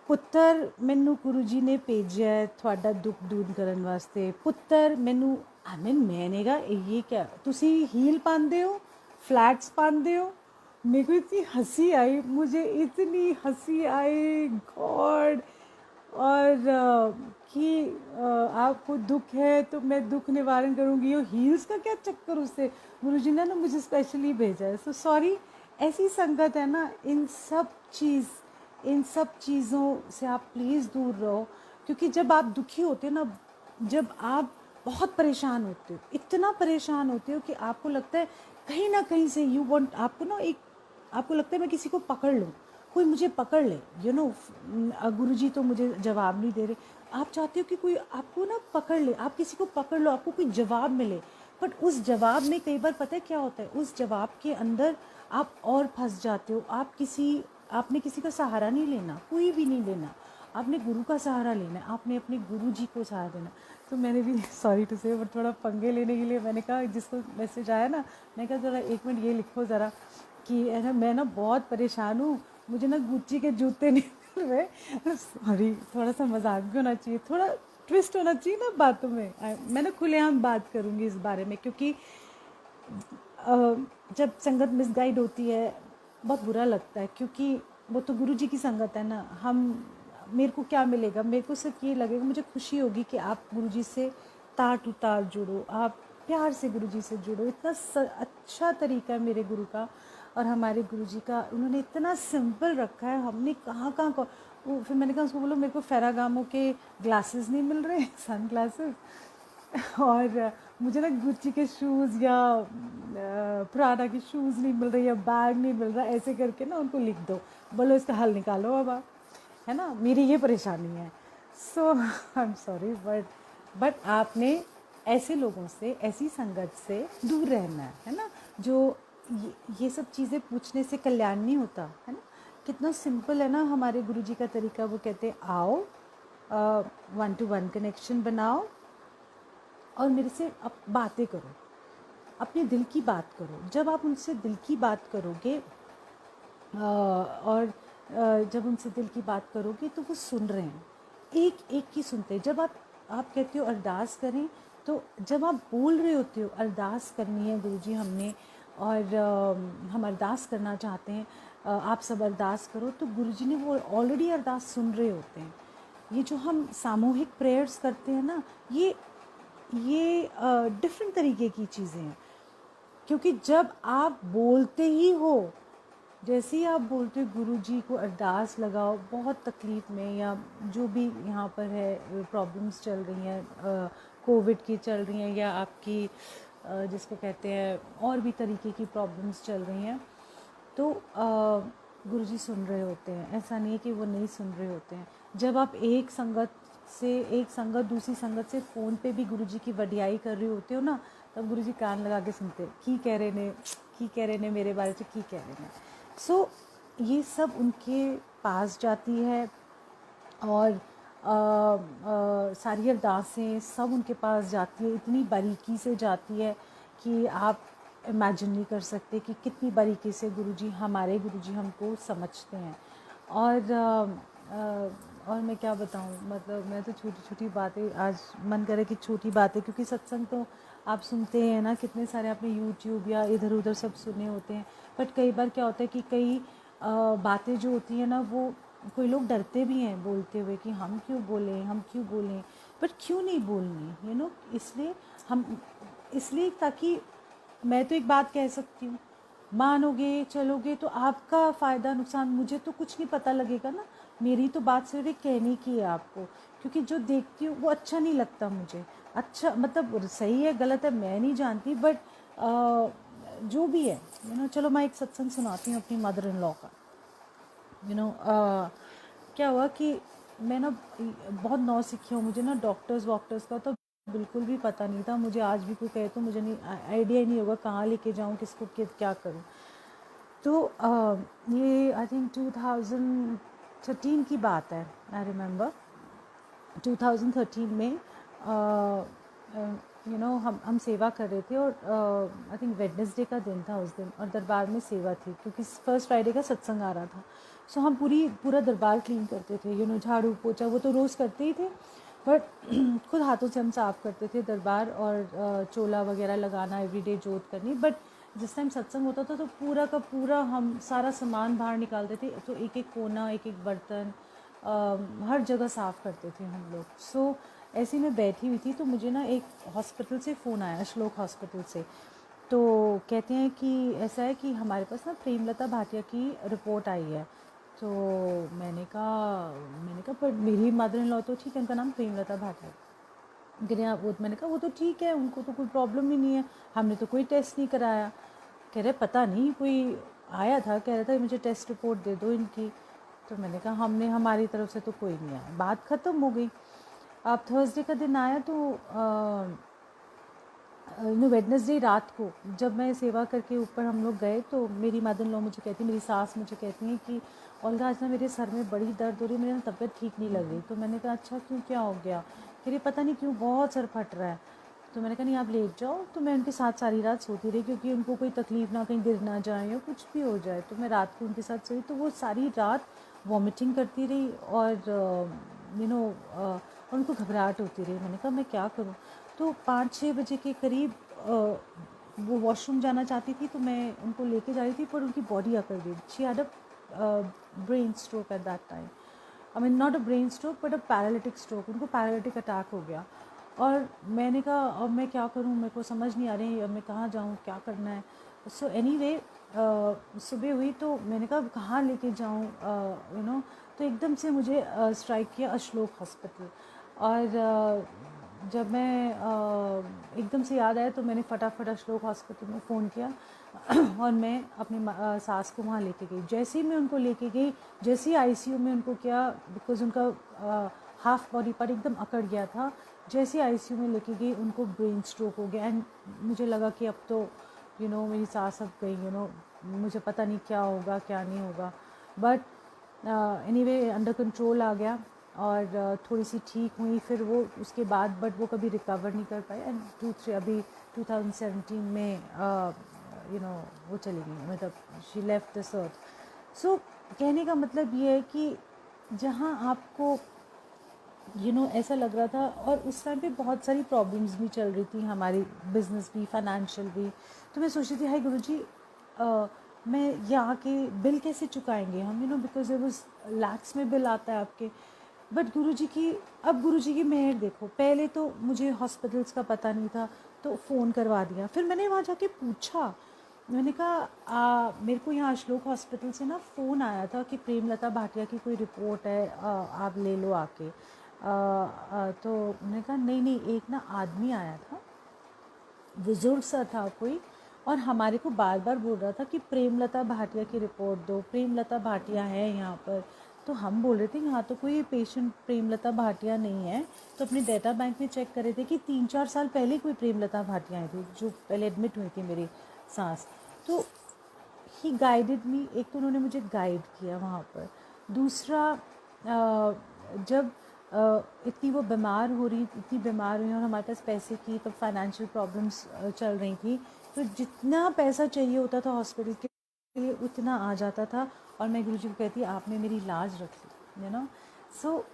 पुत्र मैनू गुरु जी ने भेजा है थोड़ा दुख दूर करने वास्ते। पुत्र मैनू मैंने कहा ये क्या, तुसी हील पाते हो, फ्लैट्स पाते हो? मेरे को इतनी हंसी आई, मुझे इतनी हंसी आई गॉड। और कि आपको दुख है तो मैं दुख निवारण करूँगी, ये हील्स का क्या चक्कर? उससे गुरुजी ने ना मुझे स्पेशली भेजा है। सो सॉरी, ऐसी संगत है ना, इन सब चीज़ों से आप प्लीज़ दूर रहो। क्योंकि जब आप दुखी होते हो ना, जब आप बहुत परेशान होते हो, इतना परेशान होते हो कि आपको लगता है कहीं ना कहीं से आपको लगता है मैं किसी को पकड़ लूँ, कोई मुझे पकड़ ले, गुरुजी तो मुझे जवाब नहीं दे रहे। आप चाहते हो कि कोई आपको ना पकड़ ले, आप किसी को पकड़ लो, आपको कोई जवाब मिले। बट उस जवाब में कई बार पता है क्या होता है, उस जवाब के अंदर आप और फंस जाते हो। आपने किसी का सहारा नहीं लेना, कोई भी नहीं लेना, आपने गुरु का सहारा लेना है, आपने अपने गुरुजी को सहारा देना। तो मैंने भी सॉरी टू से बट थोड़ा पंगे लेने के लिए मैंने कहा, जिसको मैसेज आया ना, मैंने कहा ज़रा 1 मिनट ये लिखो ज़रा कि है ना, मैं ना बहुत परेशान हूँ, मुझे ना गुच्ची के जूते नहीं मिल रहे। सॉरी, थोड़ा सा मजाक भी होना चाहिए, थोड़ा ट्विस्ट होना चाहिए ना बातों में। मैं ना खुलेआम बात करूँगी इस बारे में, क्योंकि जब संगत मिसगाइड होती है बहुत बुरा लगता है, क्योंकि वो तो गुरुजी की संगत है ना। मेरे को क्या मिलेगा? मेरे को सिर्फ ये लगेगा, मुझे खुशी होगी कि आप गुरुजी से तार टू तार जुड़ो, आप प्यार से गुरुजी से जुड़ो। इतना अच्छा तरीका है मेरे गुरु का और हमारे गुरुजी का, उन्होंने इतना सिंपल रखा है। हमने कहाँ फिर मैंने कहा उसको, बोलो मेरे को फेरागामो के ग्लासेस नहीं मिल रहे, सन ग्लासेस। और मुझे ना गुच्ची के शूज़ या प्राडा के शूज़ नहीं मिल रहे या बैग नहीं मिल रहा, ऐसे करके ना उनको लिख दो, बोलो इसका हल निकालो अब आप, है ना, मेरी ये परेशानी है। सो आई एम सॉरी, बट आपने ऐसे लोगों से, ऐसी संगत से दूर रहना है ना, जो ये सब चीज़ें पूछने से कल्याण नहीं होता, है ना। कितना सिंपल है ना हमारे गुरुजी का तरीका, वो कहते हैं आओ, 1-to-1 कनेक्शन बनाओ और मेरे से अब बातें करो, अपने दिल की बात करो। जब आप उनसे दिल की बात करोगे और जब उनसे दिल की बात करोगे तो वो सुन रहे हैं, एक एक की सुनते हैं। जब आप कहते हो अरदास करें, तो जब आप बोल रहे होते हो अरदास करनी है गुरुजी हमने, और हम अरदास करना चाहते हैं, आप सब अरदास करो, तो गुरुजी ने वो ऑलरेडी अरदास सुन रहे होते हैं। ये जो हम सामूहिक प्रेयर्स करते हैं ना, ये डिफरेंट तरीके की चीज़ें हैं, क्योंकि जब आप बोलते ही हो, जैसे ही आप बोलते हो गुरुजी को अरदास लगाओ, बहुत तकलीफ़ में या जो भी यहाँ पर है प्रॉब्लम्स चल रही हैं, कोविड की चल रही हैं, या आपकी जिसको कहते हैं और भी तरीके की प्रॉब्लम्स चल रही हैं, तो गुरुजी सुन रहे होते हैं। ऐसा नहीं है कि वो नहीं सुन रहे होते हैं। जब आप एक संगत दूसरी संगत से फ़ोन पे भी गुरुजी की वडियाई कर रहे होते हो ना, तब गुरुजी कान लगा के सुनते हैं, की कह रहे ने मेरे बारे में, की कह रहे ने। सो ये सब उनके पास जाती है, और सारी अरदासें सब उनके पास जाती है, इतनी बारीकी से जाती है कि आप इमेजिन नहीं कर सकते कि कितनी बारीकी से गुरुजी हमको समझते हैं। और मैं क्या बताऊँ, मतलब मैं तो छोटी छोटी बातें, आज मन करे कि छोटी बातें, क्योंकि सत्संग तो आप सुनते हैं ना, कितने सारे आपने यूट्यूब या इधर उधर सब सुने होते हैं, बट कई बार क्या होता है कि कई बातें जो होती हैं ना, वो कोई लोग डरते भी हैं बोलते हुए कि हम क्यों बोलें, बट क्यों नहीं बोलनी, इसलिए ताकि मैं तो एक बात कह सकती हूँ, मानोगे चलोगे तो आपका फ़ायदा नुकसान, मुझे तो कुछ नहीं पता लगेगा ना, मेरी तो बात सिर्फ एक कहने की है आपको, क्योंकि जो देखती हूँ वो अच्छा नहीं लगता मुझे। अच्छा मतलब सही है गलत है मैं नहीं जानती, बट जो भी है चलो मैं एक सत्संग सुनाती हूँ अपनी मदर इन लॉ का। क्या हुआ कि मैं ना बहुत नौसिखिया हूँ, मुझे ना डॉक्टर्स वॉक्टर्स का तो बिल्कुल भी पता नहीं था। मुझे आज भी कोई कहे तो मुझे नहीं आइडिया ही नहीं होगा कहाँ लेके जाऊँ, किसको क्या करूँ। तो ये आई थिंक 2013 की बात है, आई रिमेंबर 2013 में हम सेवा कर रहे थे, और आई थिंक वेडनेसडे का दिन था उस दिन, और दरबार में सेवा थी क्योंकि फर्स्ट फ्राइडे का सत्संग आ रहा था। सो हम पूरा दरबार क्लीन करते थे, झाड़ू पोछा वो तो रोज़ करते ही थे, बट खुद हाथों से हम साफ़ करते थे दरबार, और चोला वगैरह लगाना, एवरीडे जोत करनी। बट जिस टाइम सत्संग होता था तो पूरा का पूरा हम सारा सामान बाहर निकालते थे, तो एक एक कोना, एक एक बर्तन, हर जगह साफ़ करते थे हम लोग। सो ऐसे में बैठी हुई थी, तो मुझे ना एक हॉस्पिटल से फ़ोन आया, श्लोक हॉस्पिटल से। तो कहते हैं कि ऐसा है कि हमारे पास ना प्रेमलता भाटिया की रिपोर्ट आई है। तो मैंने कहा पर मेरी मदर इन लॉ तो ठीक है, उनका नाम प्रेमलता भाटिया। मैंने कहा वो तो ठीक है, उनको तो कोई प्रॉब्लम ही नहीं है, हमने तो कोई टेस्ट नहीं कराया। कह रहे पता नहीं कोई आया था, कह रहा था मुझे टेस्ट रिपोर्ट दे दो इनकी। तो मैंने कहा हमारी तरफ से तो कोई नहीं आया, बात ख़त्म हो गई। अब थर्सडे का दिन आया, तो वेडनेसडे रात को जब मैं सेवा करके ऊपर हम लोग गए, तो मेरी मदर इन लॉ मेरी सास मुझे कहती हैं कि ओल्गा आज ना मेरे सर में बड़ी दर्द हो रही है, मेरी ना तबीयत ठीक नहीं लग रही। तो मैंने कहा अच्छा क्यों, क्या हो गया? कह रही पता नहीं क्यों बहुत सर फट रहा है। तो मैंने कहा नहीं आप लेट जाओ। तो मैं उनके साथ सारी रात सोती रही, क्योंकि उनको कोई तकलीफ़ ना, कहीं गिर ना जाए या कुछ भी हो जाए। तो मैं रात को उनके साथ सोई, तो वो सारी रात वॉमिटिंग करती रही, और उनको घबराहट होती रही। मैंने कहा मैं क्या करूँ? तो 5-6 बजे के करीब वो वॉशरूम जाना चाहती थी, तो मैं उनको लेके जा रही थी, पर उनकी बॉडी अकड़ गई। She had a brain stroke at that time, I mean not a brain stroke but a paralytic stroke, उनको पैरालिटिक अटैक हो गया। और मैंने कहा अब मैं क्या करूँ, मेरे को समझ नहीं आ रही अब मैं कहाँ जाऊँ, क्या करना है। सो एनीवे सुबह हुई, तो मैंने कहा कहाँ लेके जाऊँ, तो एकदम से मुझे स्ट्राइक किया अश्लोक हॉस्पिटल। और जब मैं एकदम से याद आया तो मैंने फटाफट अशोक हॉस्पिटल में फ़ोन किया और मैं अपनी सास को वहाँ लेके गई। जैसे ही मैं उनको लेके गई, जैसे ही आईसीयू में उनको किया, बिकॉज़ उनका हाफ बॉडी पार्ट एकदम अकड़ गया था, जैसे ही आईसीयू में लेके गई उनको ब्रेन स्ट्रोक हो गया। एंड मुझे लगा कि अब तो मेरी सास अब गई, मुझे पता नहीं क्या होगा क्या नहीं होगा। बट एनीवे अंडर कंट्रोल आ गया और थोड़ी सी ठीक हुई फिर वो उसके बाद, बट वो कभी रिकवर नहीं कर पाए। एंड अभी 2017 में वो चली गई, मतलब शी लेफ्ट दिस अर्थ। सो कहने का मतलब ये है कि जहाँ आपको ऐसा लग रहा था, और उस टाइम पे बहुत सारी प्रॉब्लम्स भी चल रही थी, हमारी बिजनेस भी, फाइनेंशियल भी। तो मैं सोच रही थी, हाय गुरुजी, मैं यहाँ के बिल कैसे चुकाएंगे हम, बिकॉज वाज लैक्स में बिल आता है आपके। बट गुरुजी की मेहर देखो, पहले तो मुझे हॉस्पिटल्स का पता नहीं था, तो फ़ोन करवा दिया। फिर मैंने वहाँ जाके पूछा, मैंने कहा मेरे को यहाँ अशोक हॉस्पिटल से ना फ़ोन आया था कि प्रेमलता भाटिया की कोई रिपोर्ट है, आप ले लो आके। तो उन्होंने कहा नहीं नहीं, एक ना आदमी आया था, बुजुर्ग सा था कोई, और हमारे को बार बार बोल रहा था कि प्रेमलता भाटिया की रिपोर्ट दो, प्रेमलता भाटिया है यहाँ पर। तो हम बोल रहे थे यहाँ तो कोई पेशेंट प्रेमलता भाटिया नहीं है। तो अपने डेटा बैंक में चेक कर रहे थे कि 3-4 साल पहले कोई प्रेमलता भाटिया आई थी, जो पहले एडमिट हुई थी मेरी सास। तो ही गाइडेड मी, एक तो उन्होंने मुझे गाइड किया वहाँ पर। दूसरा, जब इतनी वो इतनी बीमार हुई और हमारे पास पैसे की तब फाइनेंशियल प्रॉब्लम्स चल रही थी, तो जितना पैसा चाहिए होता था हॉस्पिटल के लिए उतना आ जाता था। और मैं गुरुजी को कहती, आपने मेरी लाज रख ली, सो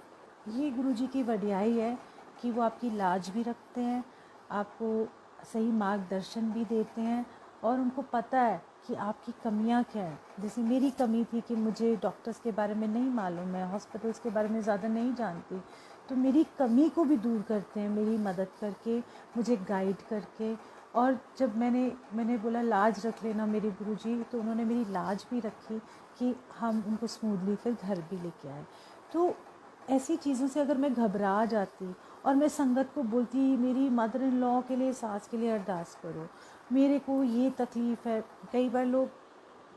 ये गुरुजी की वडियाई है कि वो आपकी लाज भी रखते हैं, आपको सही मार्गदर्शन भी देते हैं, और उनको पता है कि आपकी कमियां क्या हैं। जैसे मेरी कमी थी कि मुझे डॉक्टर्स के बारे में नहीं मालूम है, हॉस्पिटल्स के बारे में ज़्यादा नहीं जानती, तो मेरी कमी को भी दूर करते हैं मेरी मदद करके, मुझे गाइड करके। और जब मैंने बोला लाज रख लेना मेरे गुरुजी, तो उन्होंने मेरी लाज भी रखी कि हम उनको स्मूथली फिर घर भी लेके आए। तो ऐसी चीज़ों से अगर मैं घबरा जाती और मैं संगत को बोलती मेरी मदर इन लॉ के लिए, सास के लिए अरदास करो, मेरे को ये तकलीफ़ है। कई बार लोग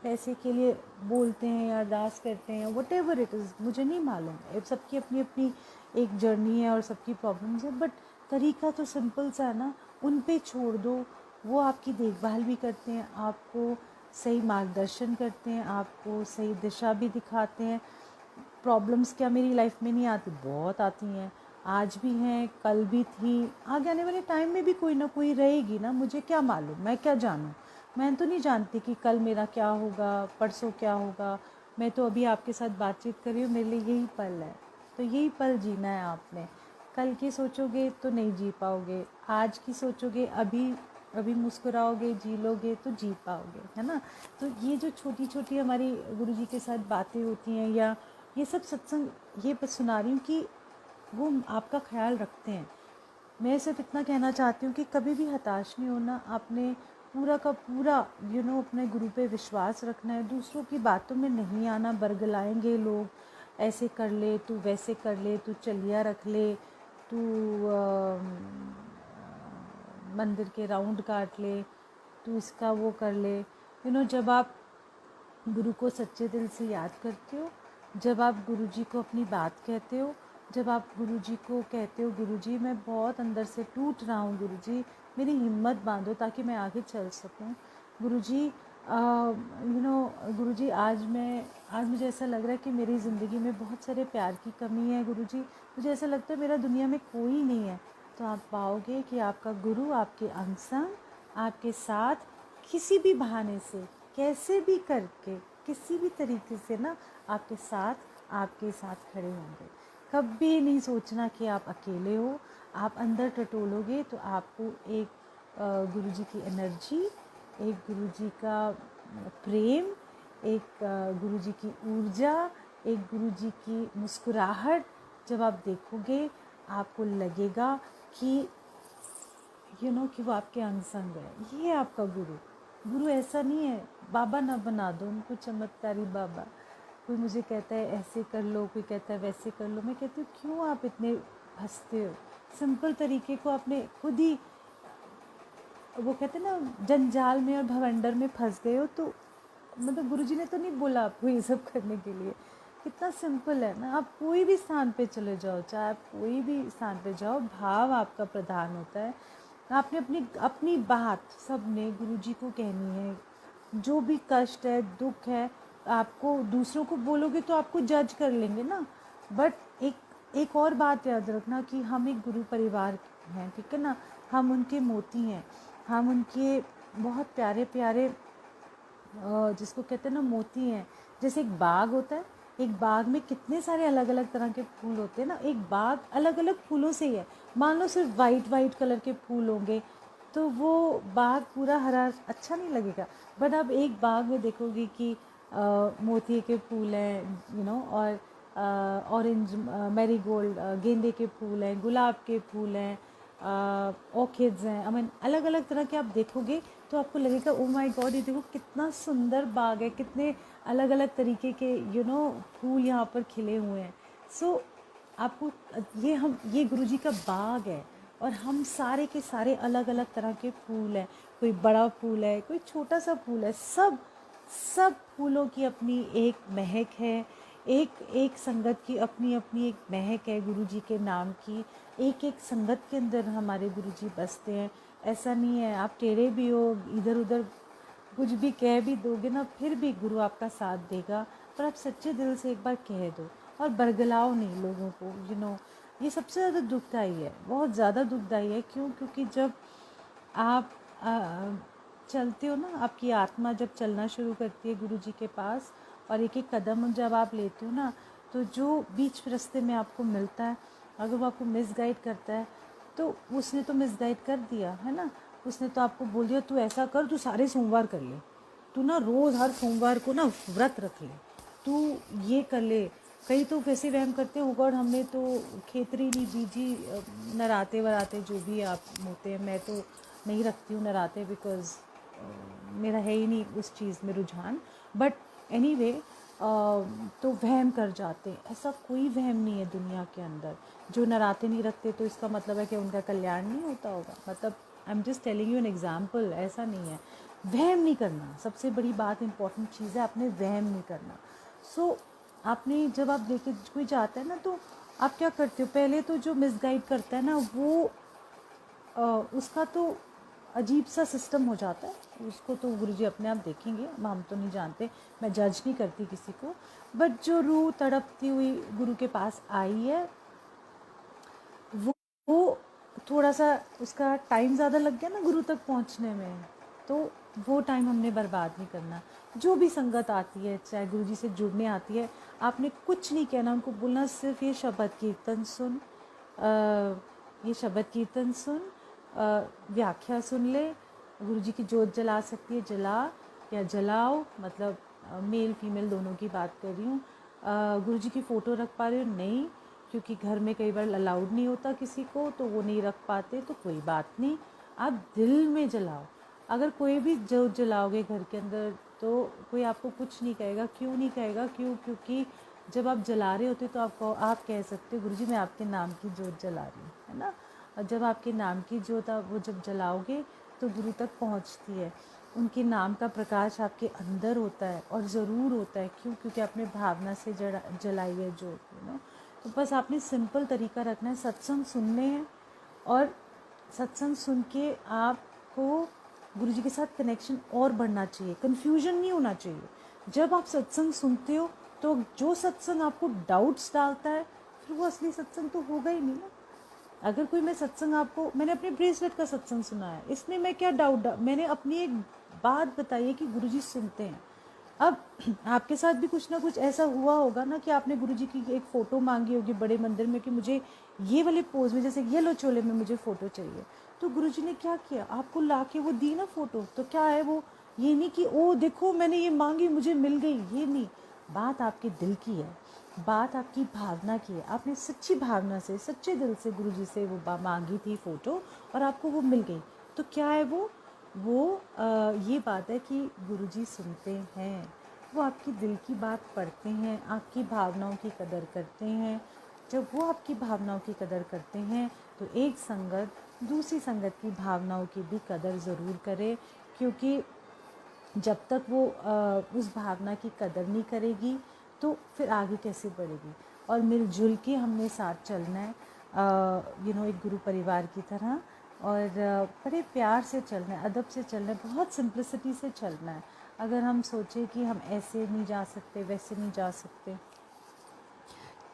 पैसे के लिए बोलते हैं या अरदास करते हैं, वट एवर इट इज़, मुझे नहीं मालूम, सबकी अपनी अपनी एक जर्नी है और सबकी प्रॉब्लम्स है। बट तरीका तो सिंपल सा है ना, उन पे छोड़ दो, वो आपकी देखभाल भी करते हैं, आपको सही मार्गदर्शन करते हैं, आपको सही दिशा भी दिखाते हैं। प्रॉब्लम्स क्या मेरी लाइफ में नहीं आती, बहुत आती हैं, आज भी हैं, कल भी थी, आगे आने वाले टाइम में भी कोई ना कोई रहेगी ना, मुझे क्या मालूम, मैं क्या जानूँ। मैं तो नहीं जानती कि कल मेरा क्या होगा, परसों क्या होगा। मैं तो अभी आपके साथ बातचीत कर रही हूँ, मेरे लिए यही पल है, तो यही पल जीना है आपने। कल की सोचोगे तो नहीं जी पाओगे, आज की सोचोगे, अभी अभी मुस्कुराओगे, जी लोगे तो जी पाओगे, है ना। तो ये जो छोटी छोटी हमारी गुरुजी के साथ बातें होती हैं, या ये सब सत्संग ये बस सुना रही हूँ कि वो आपका ख्याल रखते हैं। मैं सिर्फ इतना कहना चाहती हूँ कि कभी भी हताश नहीं होना, आपने पूरा का पूरा अपने गुरु पे विश्वास रखना है, दूसरों की बातों में नहीं आना। बरगलाएंगे लोग, ऐसे कर ले तू, वैसे कर ले तू, चलिया रख ले तू, मंदिर के राउंड काट ले तू, इसका वो कर ले। जब आप गुरु को सच्चे दिल से याद करते हो, जब आप गुरुजी को अपनी बात कहते हो, जब आप गुरुजी को कहते हो गुरुजी मैं बहुत अंदर से टूट रहा हूँ, गुरुजी मेरी हिम्मत बांधो ताकि मैं आगे चल सकूँ। गुरुजी गुरुजी आज मुझे ऐसा लग रहा है कि मेरी ज़िंदगी में बहुत सारे प्यार की कमी है गुरुजी, मुझे ऐसा लगता है मेरा दुनिया में कोई नहीं है। तो आप पाओगे कि आपका गुरु आपके अंग संग, आपके साथ, किसी भी बहाने से, कैसे भी करके, किसी भी तरीके से ना आपके साथ खड़े होंगे। कभी नहीं सोचना कि आप अकेले हो। आप अंदर टटोलोगे तो आपको एक गुरुजी की एनर्जी, एक गुरुजी का प्रेम, एक गुरुजी की ऊर्जा, एक गुरुजी की मुस्कुराहट जब आप देखोगे, आपको लगेगा कि कि वो आपके अंग संग है। ये है आपका गुरु ऐसा नहीं है, बाबा ना बना दो उनको चमत्कारी बाबा। कोई मुझे कहता है ऐसे कर लो, कोई कहता है वैसे कर लो, मैं कहती हूँ क्यों आप इतने हंसते हो, सिंपल तरीके को आपने खुद ही, वो कहते हैं ना, जंजाल में और भवंडर में फंस गए हो, तो मतलब गुरुजी ने तो नहीं बोला आपको ये सब करने के लिए। कितना सिंपल है ना, आप कोई भी स्थान पे चले जाओ, चाहे आप कोई भी स्थान पे जाओ, भाव आपका प्रधान होता है। आपने अपनी अपनी बात सबने गुरुजी को कहनी है। जो भी कष्ट है, दुख है, आपको दूसरों को बोलोगे तो आपको जज कर लेंगे ना। बट एक और बात याद रखना कि हम एक गुरु परिवार हैं, ठीक है ना। हम उनके मोती हैं, हम उनके बहुत प्यारे प्यारे, जिसको कहते हैं ना, मोती हैं। जैसे एक बाग होता है, एक बाग में कितने सारे अलग अलग तरह के फूल होते हैं ना, एक बाग अलग अलग फूलों से ही है। मान लो सिर्फ वाइट कलर के फूल होंगे तो वो बाग पूरा हरा अच्छा नहीं लगेगा। बट आप एक बाग में देखोगे कि मोती के फूल हैं, और ऑरेंज मैरीगोल्ड, गेंदे के फूल हैं, गुलाब के फूल हैं, ऑर्किड्स हैं, आई मीन अलग अलग तरह के आप देखोगे तो आपको लगेगा ओ माय गॉड, ये देखो कितना सुंदर बाग है, कितने अलग अलग तरीके के फूल यहाँ पर खिले हुए हैं। सो आपको ये गुरुजी का बाग है, और हम सारे के सारे अलग अलग तरह के फूल हैं। कोई बड़ा फूल है, कोई छोटा सा फूल है, सब सब फूलों की अपनी एक महक है। एक एक संगत की अपनी अपनी एक महक है गुरुजी के नाम की। एक एक संगत के अंदर हमारे गुरुजी बसते हैं। ऐसा नहीं है आप टेढ़े भी हो, इधर उधर कुछ भी कह भी दोगे ना, फिर भी गुरु आपका साथ देगा। पर आप सच्चे दिल से एक बार कह दो और बरगलाओ नहीं लोगों को। ये सबसे ज़्यादा दुखदाई है, बहुत ज़्यादा दुखदाई है। क्यों? क्योंकि जब आप चलते हो ना, आपकी आत्मा जब चलना शुरू करती है गुरु जी के पास, और एक एक कदम जब आप लेते हो ना, तो जो बीच रास्ते में आपको मिलता है, अगर वो आपको मिसगाइड करता है, तो उसने तो मिसगाइड कर दिया है ना। उसने तो आपको बोल दिया तू ऐसा कर, तू सारे सोमवार कर ले, तू ना रोज़ हर सोमवार को ना व्रत रख ले, तू ये कर ले। कई तो वैसे वहम करते हैं, गॉड हमने तो खेतरी नहीं बीजी, नराते वराते जो भी आप होते हैं, मैं तो नहीं रखती हूँ नराते, बिकॉज़ मेरा है ही नहीं उस चीज़ में रुझान। बट एनीवे, तो वहम कर जाते हैं। ऐसा कोई वहम नहीं है दुनिया के अंदर। जो नराते नहीं रखते तो इसका मतलब है कि उनका कल्याण नहीं होता होगा। मतलब I am just telling you an example, ऐसा नहीं है। वहम नहीं करना सबसे बड़ी बात, इंपॉर्टेंट चीज़ है। आपने वहम नहीं करना। सो आपने जब आप लेके कोई जाता है ना, तो आप क्या करते हो, पहले तो जो मिसगाइड करता है ना, वो उसका तो अजीब सा सिस्टम हो जाता है। उसको तो गुरुजी अपने आप देखेंगे, हम तो नहीं जानते, मैं जज नहीं करती किसी को। बट जो रूह तड़पती हुई गुरु के पास आई है, वो थोड़ा सा उसका टाइम ज़्यादा लग गया ना गुरु तक पहुंचने में, तो वो टाइम हमने बर्बाद नहीं करना। जो भी संगत आती है, चाहे गुरुजी से जुड़ने आती है, आपने कुछ नहीं कहना, उनको बोलना सिर्फ ये शब्द कीर्तन सुन, ये शब्द कीर्तन सुन, व्याख्या सुन ले। गुरुजी की जोत जला सकती है जला, या जलाओ, मतलब मेल फीमेल दोनों की बात कर रही हूँ। गुरुजी की फ़ोटो रख पा रहे हो? नहीं, क्योंकि घर में कई बार अलाउड नहीं होता किसी को, तो वो नहीं रख पाते, तो कोई बात नहीं, आप दिल में जलाओ। अगर कोई भी जोत जलाओगे घर के अंदर, तो कोई आपको कुछ नहीं कहेगा। क्यों नहीं कहेगा? क्योंकि जब आप जला रहे होते तो आप कह सकते हो गुरुजी मैं आपके नाम की जोत जला रही हूँ, है ना। और जब आपके नाम की जोत आप वो जब जलाओगे तो गुरु तक पहुँचती है। उनके नाम का प्रकाश आपके अंदर होता है, और ज़रूर होता है। क्यों? क्योंकि आपने भावना से जलाई है जोत, तो बस आपने सिंपल तरीका रखना है, सत्संग सुनने हैं, और सत्संग सुन के आपको गुरुजी के साथ कनेक्शन और बढ़ना चाहिए। कन्फ्यूजन नहीं होना चाहिए। जब आप सत्संग सुनते हो, तो जो सत्संग आपको डाउट्स डालता है, फिर वो असली सत्संग तो होगा ही नहीं ना। अगर कोई मैं सत्संग आपको, मैंने अपने ब्रेसलेट का सत्संग सुना है, इसमें मैं क्या मैंने अपनी एक बात बताई है कि गुरुजी सुनते हैं। अब आपके साथ भी कुछ ना कुछ ऐसा हुआ होगा ना, कि आपने गुरुजी की एक फ़ोटो मांगी होगी बड़े मंदिर में, कि मुझे ये वाले पोज में, जैसे येलो चोले में मुझे फ़ोटो चाहिए। तो गुरुजी ने क्या किया, आपको ला के वो दी ना फ़ोटो। तो क्या है वो, ये नहीं कि ओ देखो मैंने ये मांगी मुझे मिल गई, ये नहीं। बात आपके दिल की है, बात आपकी भावना की है। आपने सच्ची भावना से, सच्चे दिल से गुरुजी से वो मांगी थी फ़ोटो, और आपको वो मिल गई। तो क्या है वो ये बात है कि गुरुजी सुनते हैं। वो आपकी दिल की बात पढ़ते हैं, आपकी भावनाओं की कदर करते हैं। जब वो आपकी भावनाओं की कदर करते हैं, तो एक संगत दूसरी संगत की भावनाओं की भी कदर ज़रूर करे, क्योंकि जब तक वो उस भावना की कदर नहीं करेगी तो फिर आगे कैसे बढ़ेगी। और मिलजुल के हमने साथ चलना है, एक गुरु परिवार की तरह, और बड़े प्यार से चलना है, अदब से चलना है, बहुत सिंप्लिसिटी से चलना है। अगर हम सोचें कि हम ऐसे नहीं जा सकते, वैसे नहीं जा सकते,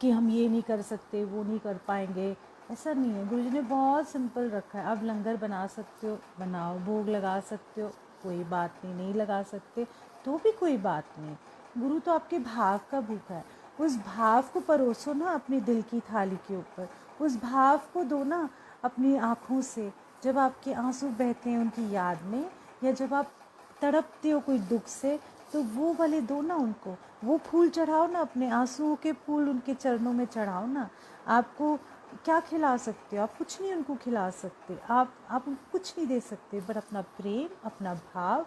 कि हम ये नहीं कर सकते, वो नहीं कर पाएंगे, ऐसा नहीं है। गुरुजी ने बहुत सिंपल रखा है। आप लंगर बना सकते हो, बनाओ, भोग लगा सकते हो, कोई बात नहीं, नहीं लगा सकते तो भी कोई बात नहीं। गुरु तो आपके भाव का भूखा है। उस भाव को परोसो ना अपने दिल की थाली के ऊपर, उस भाव को दो ना अपनी आँखों से। जब आपके आंसू बहते हैं उनकी याद में, या जब आप तड़पते हो कोई दुख से, तो वो वाले दो ना उनको, वो फूल चढ़ाओ ना, अपने आंसुओं के फूल उनके चरणों में चढ़ाओ ना। आपको क्या खिला सकते हो? आप कुछ नहीं उनको खिला सकते, आप उनको कुछ नहीं दे सकते, बट अपना प्रेम, अपना भाव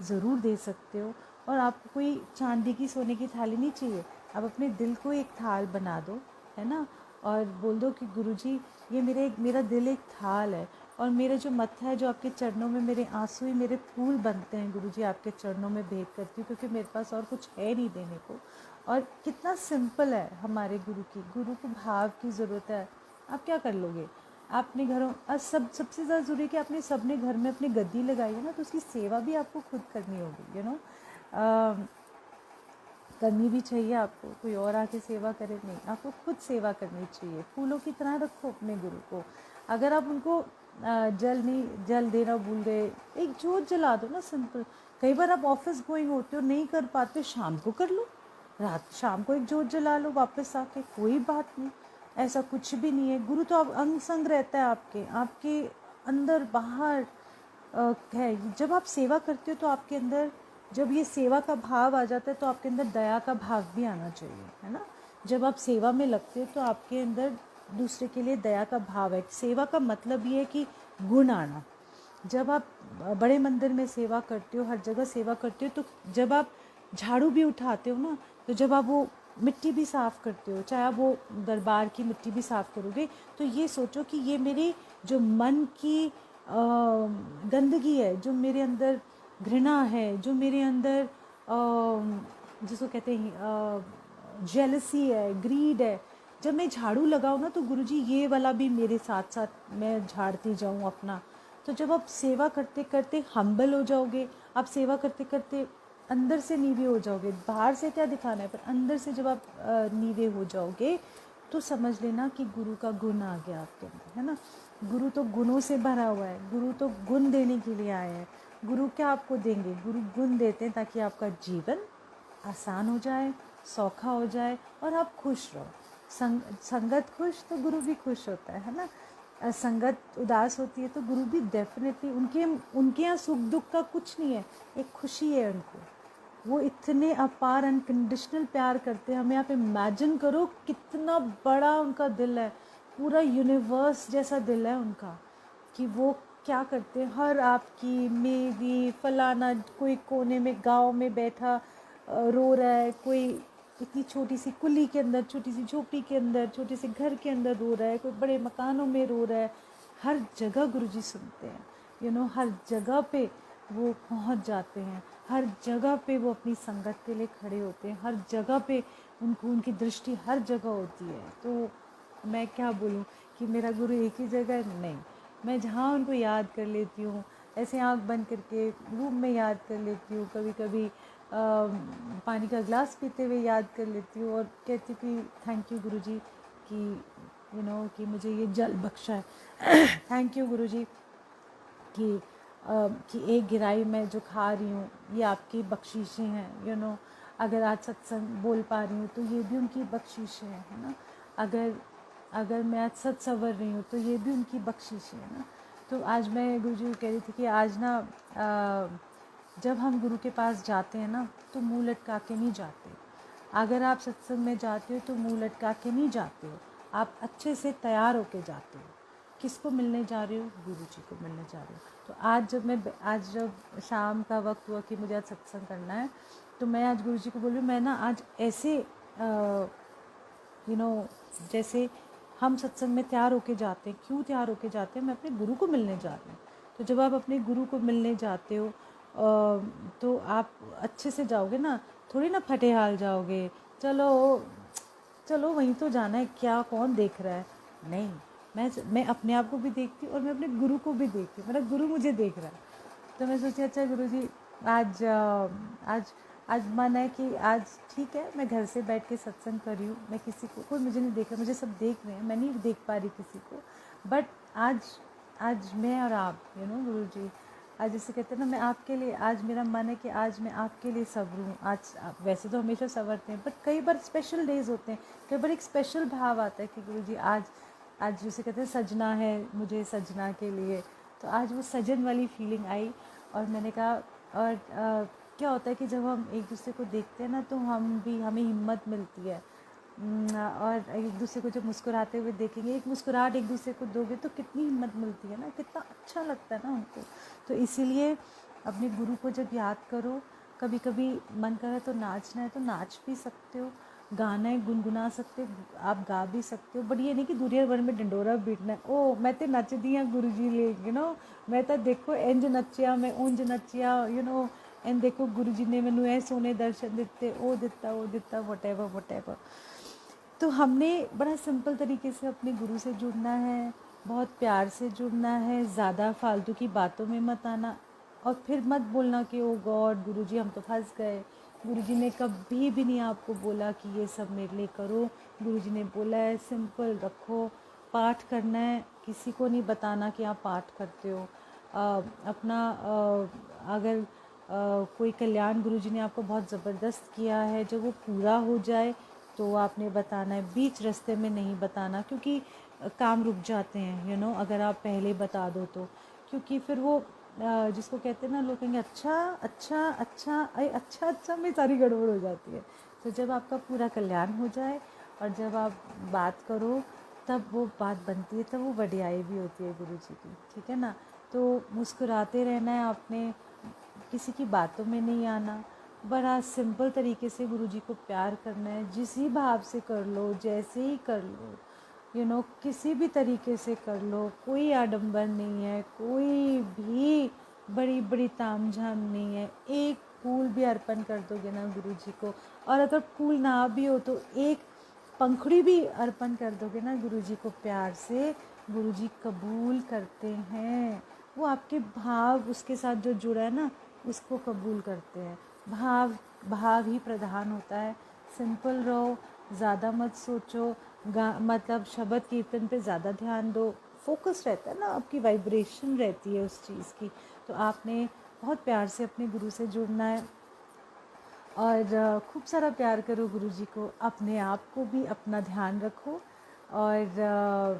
ज़रूर दे सकते हो। और आपको कोई चांदी की सोने की थाली नहीं चाहिए, आप अपने दिल को एक थाल बना दो, है ना, और बोल दो कि गुरुजी ये मेरा दिल एक थाल है, और मेरा जो मत्था है, जो आपके चरणों में मेरे आंसू ही मेरे फूल बनते हैं गुरुजी, आपके चरणों में भेंट करती हूँ, क्योंकि मेरे पास और कुछ है नहीं देने को। और कितना सिंपल है हमारे गुरु को भाव की ज़रूरत है। आप क्या कर लोगे? आपने घरों सबसे ज़्यादा ज़रूरी है कि आपने सबने घर में अपनी गद्दी लगाई है ना, तो उसकी सेवा भी आपको खुद करनी होगी, करनी भी चाहिए आपको। कोई और आके सेवा करे नहीं, आपको खुद सेवा करनी चाहिए। फूलों की तरह रखो अपने गुरु को। अगर आप उनको जल देना भूल गए, एक जोत जला दो ना, सिंपल। कई बार आप ऑफिस गोइंग होते हो, नहीं कर पाते, शाम को कर लो, शाम को एक जोत जला लो वापस आके, कोई बात नहीं, ऐसा कुछ भी नहीं है। गुरु तो आप अंग संग रहता है आपके अंदर बाहर है। जब आप सेवा करते हो तो आपके अंदर जब ये सेवा का भाव आ जाता है तो आपके अंदर दया का भाव भी आना चाहिए, है ना। जब आप सेवा में लगते हो तो आपके अंदर दूसरे के लिए दया का भाव है। सेवा का मतलब ये है कि गुण आना। जब आप बड़े मंदिर में सेवा करते हो, हर जगह सेवा करते हो, तो जब आप झाड़ू भी उठाते हो ना, तो जब आप वो मिट्टी भी साफ़ करते हो, चाहे आप वो दरबार की मिट्टी भी साफ़ करोगे, तो ये सोचो कि ये मेरे जो मन की गंदगी है, जो मेरे अंदर घृणा है, जो मेरे अंदर जिसको कहते हैं जेलसी है, ग्रीड है, जब मैं झाड़ू लगाऊँ ना, तो गुरुजी ये वाला भी मेरे साथ साथ मैं झाड़ती जाऊँ अपना। तो जब आप सेवा करते करते हम्बल हो जाओगे, आप सेवा करते करते अंदर से नीवे हो जाओगे। बाहर से क्या दिखाना है, पर अंदर से जब आप नीवे हो जाओगे, तो समझ लेना कि गुरु का गुण आ गया आपके अंदर, है ना। गुरु तो गुणों से भरा हुआ है, गुरु तो गुण देने के लिए आए हैं। गुरु क्या आपको देंगे? गुरु गुण देते हैं ताकि आपका जीवन आसान हो जाए, सौखा हो जाए, और आप खुश रहो। संगत खुश तो गुरु भी खुश होता है ना। संगत उदास होती है तो गुरु भी डेफिनेटली, उनके यहाँ सुख दुख का कुछ नहीं है, एक खुशी है उनको। वो इतने अपार अनकंडीशनल प्यार करते हैं हमें। आप इमेजिन करो कितना बड़ा उनका दिल है, पूरा यूनिवर्स जैसा दिल है उनका, कि वो क्या करते हैं। हर आपकी, मेरी, फलाना, कोई कोने में गांव में बैठा रो रहा है, कोई इतनी छोटी सी कुली के अंदर, छोटी सी झोपड़ी के अंदर, छोटे से घर के अंदर रो रहा है, कोई बड़े मकानों में रो रहा है। हर जगह गुरुजी सुनते हैं, हर जगह पे वो पहुंच जाते हैं, हर जगह पे वो अपनी संगत के लिए खड़े होते हैं, हर जगह पे उनको उनकी दृष्टि हर जगह होती है। तो मैं क्या बोलूँ कि मेरा गुरु एक ही जगह नहीं, मैं जहाँ उनको याद कर लेती हूँ, ऐसे आँख बंद करके रूम में याद कर लेती हूँ, कभी कभी पानी का ग्लास पीते हुए याद कर लेती हूँ, और कहती हूँ कि थैंक यू गुरुजी कि कि मुझे ये जल बख्शा है। थैंक यू गुरुजी कि एक गिराई मैं जो खा रही हूँ ये आपकी बख्शिशें हैं। अगर आज सत्संग बोल पा रही हूँ तो ये भी उनकी बख्शिशें हैं, है ना। अगर मैं आज सच संवर रही हूँ तो ये भी उनकी बख्शिशें है ना। तो आज मैं गुरुजी को कह रही थी कि आज ना जब हम गुरु के पास जाते हैं ना, तो मुँह लटका के नहीं जाते। अगर आप सत्संग में जाते हो तो मुँह लटका के नहीं जाते हो, आप अच्छे से तैयार होके जाते हो। किसको मिलने जा रहे हो? गुरु जी को मिलने जा रहे हो। तो आज जब शाम का वक्त हुआ कि मुझे आज सत्संग करना है, तो मैं आज गुरु जी को बोली, मैं ना आज ऐसे जैसे हम सत्संग में तैयार होके जाते हैं, क्यों तैयार होके जाते हैं? मैं अपने गुरु को मिलने जा रही हूँ। तो जब आप अपने गुरु को मिलने जाते हो तो आप अच्छे से जाओगे ना, थोड़ी ना फटे हाल जाओगे, चलो चलो वहीं तो जाना है, क्या कौन देख रहा है। नहीं, मैं अपने आप को भी देखती हूँ और मैं अपने गुरु को भी देखती हूँ, मेरा गुरु मुझे देख रहा है। तो मैं सोची अच्छा गुरु जी, आज आज आज मन है कि आज ठीक है, मैं घर से बैठ के सत्संग कर रही हूँ, मैं किसी को, कोई मुझे नहीं देख रहा, मुझे सब देख रहे हैं, मैं नहीं देख पा रही किसी को, बट आज आज मैं और आप गुरु जी, आज जैसे कहते हैं ना, मैं आपके लिए, आज मेरा मन है कि आज मैं आपके लिए सब्र हूँ। आज वैसे तो हमेशा सवरते हैं, बट कई बार स्पेशल डेज होते हैं, कई बार एक स्पेशल भाव आता है कि गुरु जी आज आज जैसे कहते हैं सजना है मुझे सजना के लिए, तो आज वो सजन वाली फीलिंग आई। और मैंने कहा, और क्या होता है कि जब हम एक दूसरे को देखते हैं ना, तो हमें हिम्मत मिलती है। और एक दूसरे को जब मुस्कुराते हुए देखेंगे, एक मुस्कुराहट एक दूसरे को दोगे तो कितनी हिम्मत मिलती है ना, कितना अच्छा लगता है ना हमको। तो इसीलिए अपने गुरु को जब याद करो, कभी कभी मन करे तो नाचना है तो नाच भी सकते हो, गाना है गुनगुना सकते हो, आप गा भी सकते हो, बट ये नहीं कि दुनिया भर में डंडोरा बीटना है। ओ मैं तो नचदी हाँ गुरु जी ले, मैं तो देखो इंज नचिया, मैं उंज नचिया, एंड देखो गुरु जी ने मैनू ए सोने दर्शन दिते, वो दिता वट। तो हमने बड़ा सिंपल तरीके से अपने गुरु से जुड़ना है, बहुत प्यार से जुड़ना है, ज़्यादा फालतू की बातों में मत आना, और फिर मत बोलना कि ओ गॉड गुरुजी हम तो फंस गए। गुरुजी ने कभी भी नहीं आपको बोला कि ये सब मेरे लिए करो। गुरुजी ने बोला है सिंपल रखो, पाठ करना है, किसी को नहीं बताना कि आप पाठ करते हो। अपना अगर कोई कल्याण गुरुजी ने आपको बहुत ज़बरदस्त किया है, जब वो पूरा हो जाए तो आपने बताना है, बीच रास्ते में नहीं बताना, क्योंकि काम रुक जाते हैं अगर आप पहले बता दो तो, क्योंकि फिर वो जिसको कहते हैं ना, लोग कहेंगे अच्छा अच्छा अच्छा, अरे अच्छा अच्छा में सारी गड़बड़ हो जाती है। तो जब आपका पूरा कल्याण हो जाए और जब आप बात करो, तब वो बात बनती है, तब वो बढ़ियाई भी होती है गुरु जी की, ठीक है ना। तो मुस्कुराते रहना है आपने, किसी की बातों में नहीं आना, बड़ा सिंपल तरीके से गुरु जी को प्यार करना है, जिस ही भाव से कर लो, जैसे ही कर लो, किसी भी तरीके से कर लो, कोई आडंबर नहीं है, कोई भी बड़ी बड़ी तामझाम नहीं है। एक फूल भी अर्पण कर दोगे ना गुरु जी को, और अगर फूल ना भी हो तो एक पंखुड़ी भी अर्पण कर दोगे ना गुरु जी को प्यार से, गुरु जी कबूल करते हैं। वो आपके भाव उसके साथ जो जुड़ा है ना, उसको कबूल करते हैं। भाव भाव ही प्रधान होता है। सिंपल रहो, ज़्यादा मत सोचो, मतलब शब्द कीर्तन पे ज़्यादा ध्यान दो, फोकस रहता है ना, आपकी वाइब्रेशन रहती है उस चीज़ की। तो आपने बहुत प्यार से अपने गुरु से जुड़ना है, और खूब सारा प्यार करो गुरु जी को, अपने आप को भी अपना ध्यान रखो, और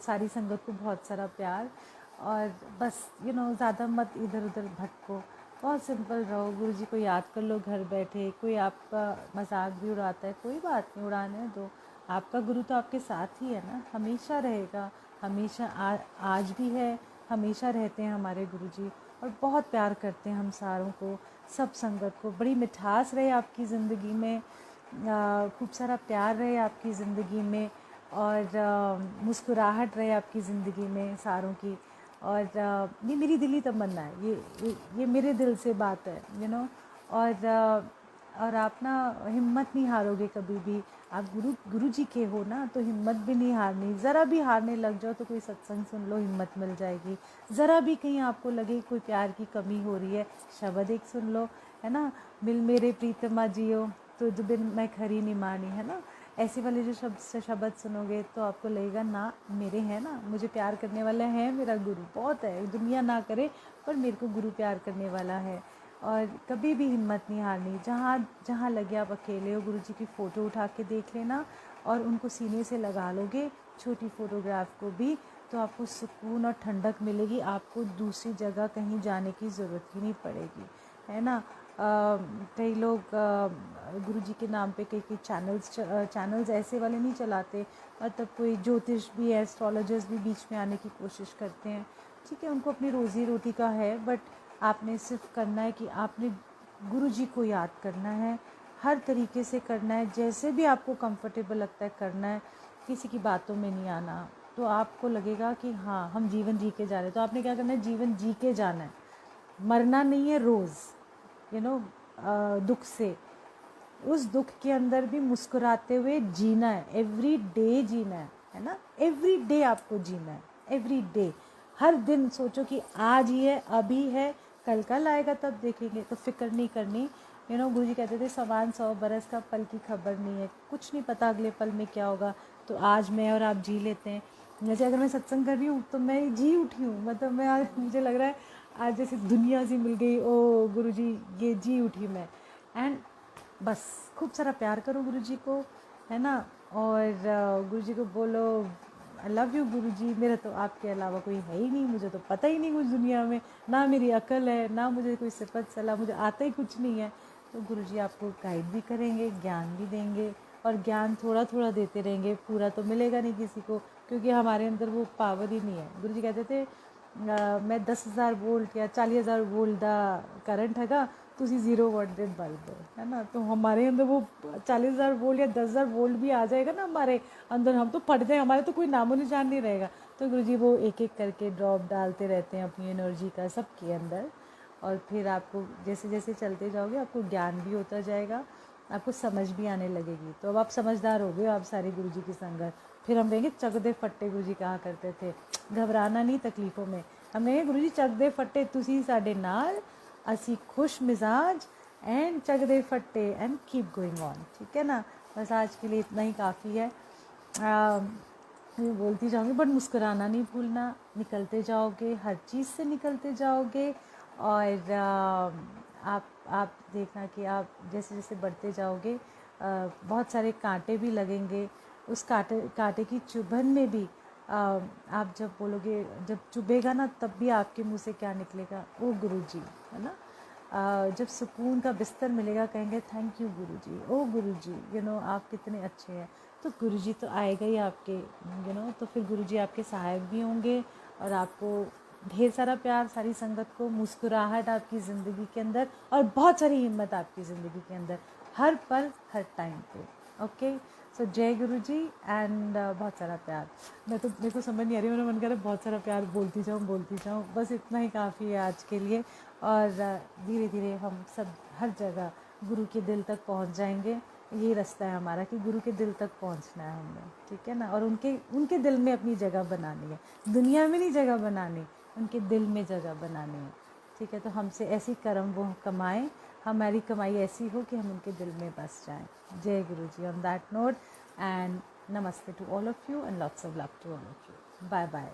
सारी संगत को बहुत सारा प्यार, और बस ज़्यादा मत इधर उधर भटको, बहुत सिंपल रहो, गुरु जी को याद कर लो घर बैठे। कोई आपका मजाक भी उड़ाता है, कोई बात नहीं, उड़ाने दो, आपका गुरु तो आपके साथ ही है ना, हमेशा रहेगा, हमेशा आज भी है, हमेशा रहते हैं हमारे गुरु जी, और बहुत प्यार करते हैं हम सारों को, सब संगत को। बड़ी मिठास रहे आपकी ज़िंदगी में, खूब सारा प्यार रहे आपकी ज़िंदगी में, और मुस्कुराहट रहे आपकी ज़िंदगी में सारों की। और ये मेरी दिली तमन्ना है, ये मेरे दिल से बात है और आप ना हिम्मत नहीं हारोगे कभी भी। आप गुरु जी के हो ना, तो हिम्मत भी नहीं हारनी। ज़रा भी हारने लग जाओ तो कोई सत्संग सुन लो, हिम्मत मिल जाएगी। ज़रा भी कहीं आपको लगे कोई प्यार की कमी हो रही है, शब्द एक सुन लो, है ना, मिल मेरे प्रीतमा जियो तो बिन मैं खरी नहीं मानी, है ना। ऐसे वाले जो शब्द सुनोगे तो आपको लगेगा ना, मेरे हैं ना, मुझे प्यार करने वाला है, मेरा गुरु बहुत है, दुनिया ना करे पर मेरे को गुरु प्यार करने वाला है। और कभी भी हिम्मत नहीं हारनी, जहाँ जहाँ लगे आप अकेले हो, गुरु जी की फ़ोटो उठा के देख लेना और उनको सीने से लगा लोगे, छोटी फ़ोटोग्राफ को भी, तो आपको सुकून और ठंडक मिलेगी, आपको दूसरी जगह कहीं जाने की ज़रूरत ही नहीं पड़ेगी, है ना। कई लोग गुरु जी के नाम पे कई चैनल्स ऐसे वाले नहीं चलाते, मतलब कोई ज्योतिष भी है, एस्ट्रोलॉजर्स भी बीच में आने की कोशिश करते हैं, ठीक है, उनको अपनी रोज़ी रोटी का है, बट आपने सिर्फ करना है कि आपने गुरु जी को याद करना है, हर तरीके से करना है, जैसे भी आपको कंफर्टेबल लगता है करना है, किसी की बातों में नहीं आना। तो आपको लगेगा कि हाँ हम जीवन जी के जा रहे हैं, तो आपने क्या करना है, जीवन जी के जाना है, मरना नहीं है रोज़, दुख से, उस दुख के अंदर भी मुस्कुराते हुए जीना है, एवरी डे जीना है ना, एवरी डे आपको जीना है, एवरी डे, हर दिन सोचो कि आज ही है, अभी है, कल आएगा तब देखेंगे, तो फिक्र नहीं करनी। गुरुजी कहते थे समान 100 बरस का, पल की खबर नहीं है, कुछ नहीं पता अगले पल में क्या होगा, तो आज मैं और आप जी लेते हैं। जैसे अगर मैं सत्संग कर रही हूँ तो मैं जी उठी हूँ, मतलब मैं आज, मुझे लग रहा है आज जैसे दुनिया सी मिल गई, ओ गुरुजी ये जी उठी मैं। एंड बस खूब सारा प्यार करो गुरुजी को, है ना, और गुरुजी को बोलो आई लव यू गुरुजी, मेरा तो आपके अलावा कोई है ही नहीं, मुझे तो पता ही नहीं कुछ दुनिया में, ना मेरी अकल है, ना मुझे कोई सिफत सलाह, मुझे आता ही कुछ नहीं है। तो गुरुजी आपको गाइड भी करेंगे, ज्ञान भी देंगे, और ज्ञान थोड़ा थोड़ा देते रहेंगे, पूरा तो मिलेगा नहीं किसी को, क्योंकि हमारे अंदर वो पावर ही नहीं है। गुरुजी कहते थे मैं 10,000 वोल्ट या 40,000 वोल्ट का करंट हैगा, ਤੁਸੀਂ 0 वाट दे बल्ब है ना, तो हमारे अंदर वो 40,000 वोल्ट या 10,000 वोल्ट भी आ जाएगा ना हमारे अंदर, हम तो फट जाए, हमारे तो कोई नामो निशान नहीं रहेगा। तो गुरुजी वो एक एक करके ड्रॉप डालते रहते हैं अपनी एनर्जी का सबके अंदर, और फिर आपको जैसे जैसे चलते जाओगे आपको ज्ञान भी होता जाएगा, आपको समझ भी आने लगेगी, तो अब आप समझदार हो गए, आप सारे गुरुजी की संगत। फिर हम कहेंगे चक दे फट्टे, गुरुजी कहा करते थे, घबराना नहीं तकलीफ़ों में, हम कहेंगे गुरुजी चक दे फट्टे तुसी साडे नाल, असी खुश मिजाज एंड चक दे फट्टे एंड कीप गोइंग ऑन, ठीक है ना। बस आज के लिए इतना ही काफ़ी है। मैं बोलती जाऊँगी, बट मुस्कुराना नहीं भूलना, निकलते जाओगे, हर चीज़ से निकलते जाओगे, और आप देखना कि आप जैसे जैसे बढ़ते जाओगे बहुत सारे कांटे भी लगेंगे, उस कांटे की चुभन में भी आप जब बोलोगे, जब चुभेगा ना तब भी आपके मुंह से क्या निकलेगा, ओ गुरुजी, है ना। जब सुकून का बिस्तर मिलेगा कहेंगे थैंक यू गुरुजी, ओ गुरुजी, आप कितने अच्छे हैं, तो गुरुजी तो आएगा ही आपके, तो फिर गुरुजी आपके सहायक भी होंगे, और आपको ढेर सारा प्यार, सारी संगत को, मुस्कुराहट आपकी ज़िंदगी के अंदर, और बहुत सारी हिम्मत आपकी ज़िंदगी के अंदर, हर पल हर टाइम पे। ओके, सो जय गुरुजी एंड बहुत सारा प्यार। मेरे को समझ नहीं आ रही, मेरा मन कर रहा है बहुत सारा प्यार बोलती जाऊँ, बस इतना ही काफ़ी है आज के लिए, और धीरे धीरे हम सब हर जगह गुरु के दिल तक पहुंच जाएंगे। ये रास्ता है हमारा कि गुरु के दिल तक पहुंचना है हमने, ठीक है ना, और उनके दिल में अपनी जगह बनानी है, दुनिया में नहीं जगह बनानी, उनके दिल में जगह बनानी है, ठीक है। तो हमसे ऐसी कर्म वो कमाएं, हमारी कमाई ऐसी हो कि हम उनके दिल में बस जाएं। जय Guru ji on that note, and namaste to all of you and lots of love to all of you. Bye bye.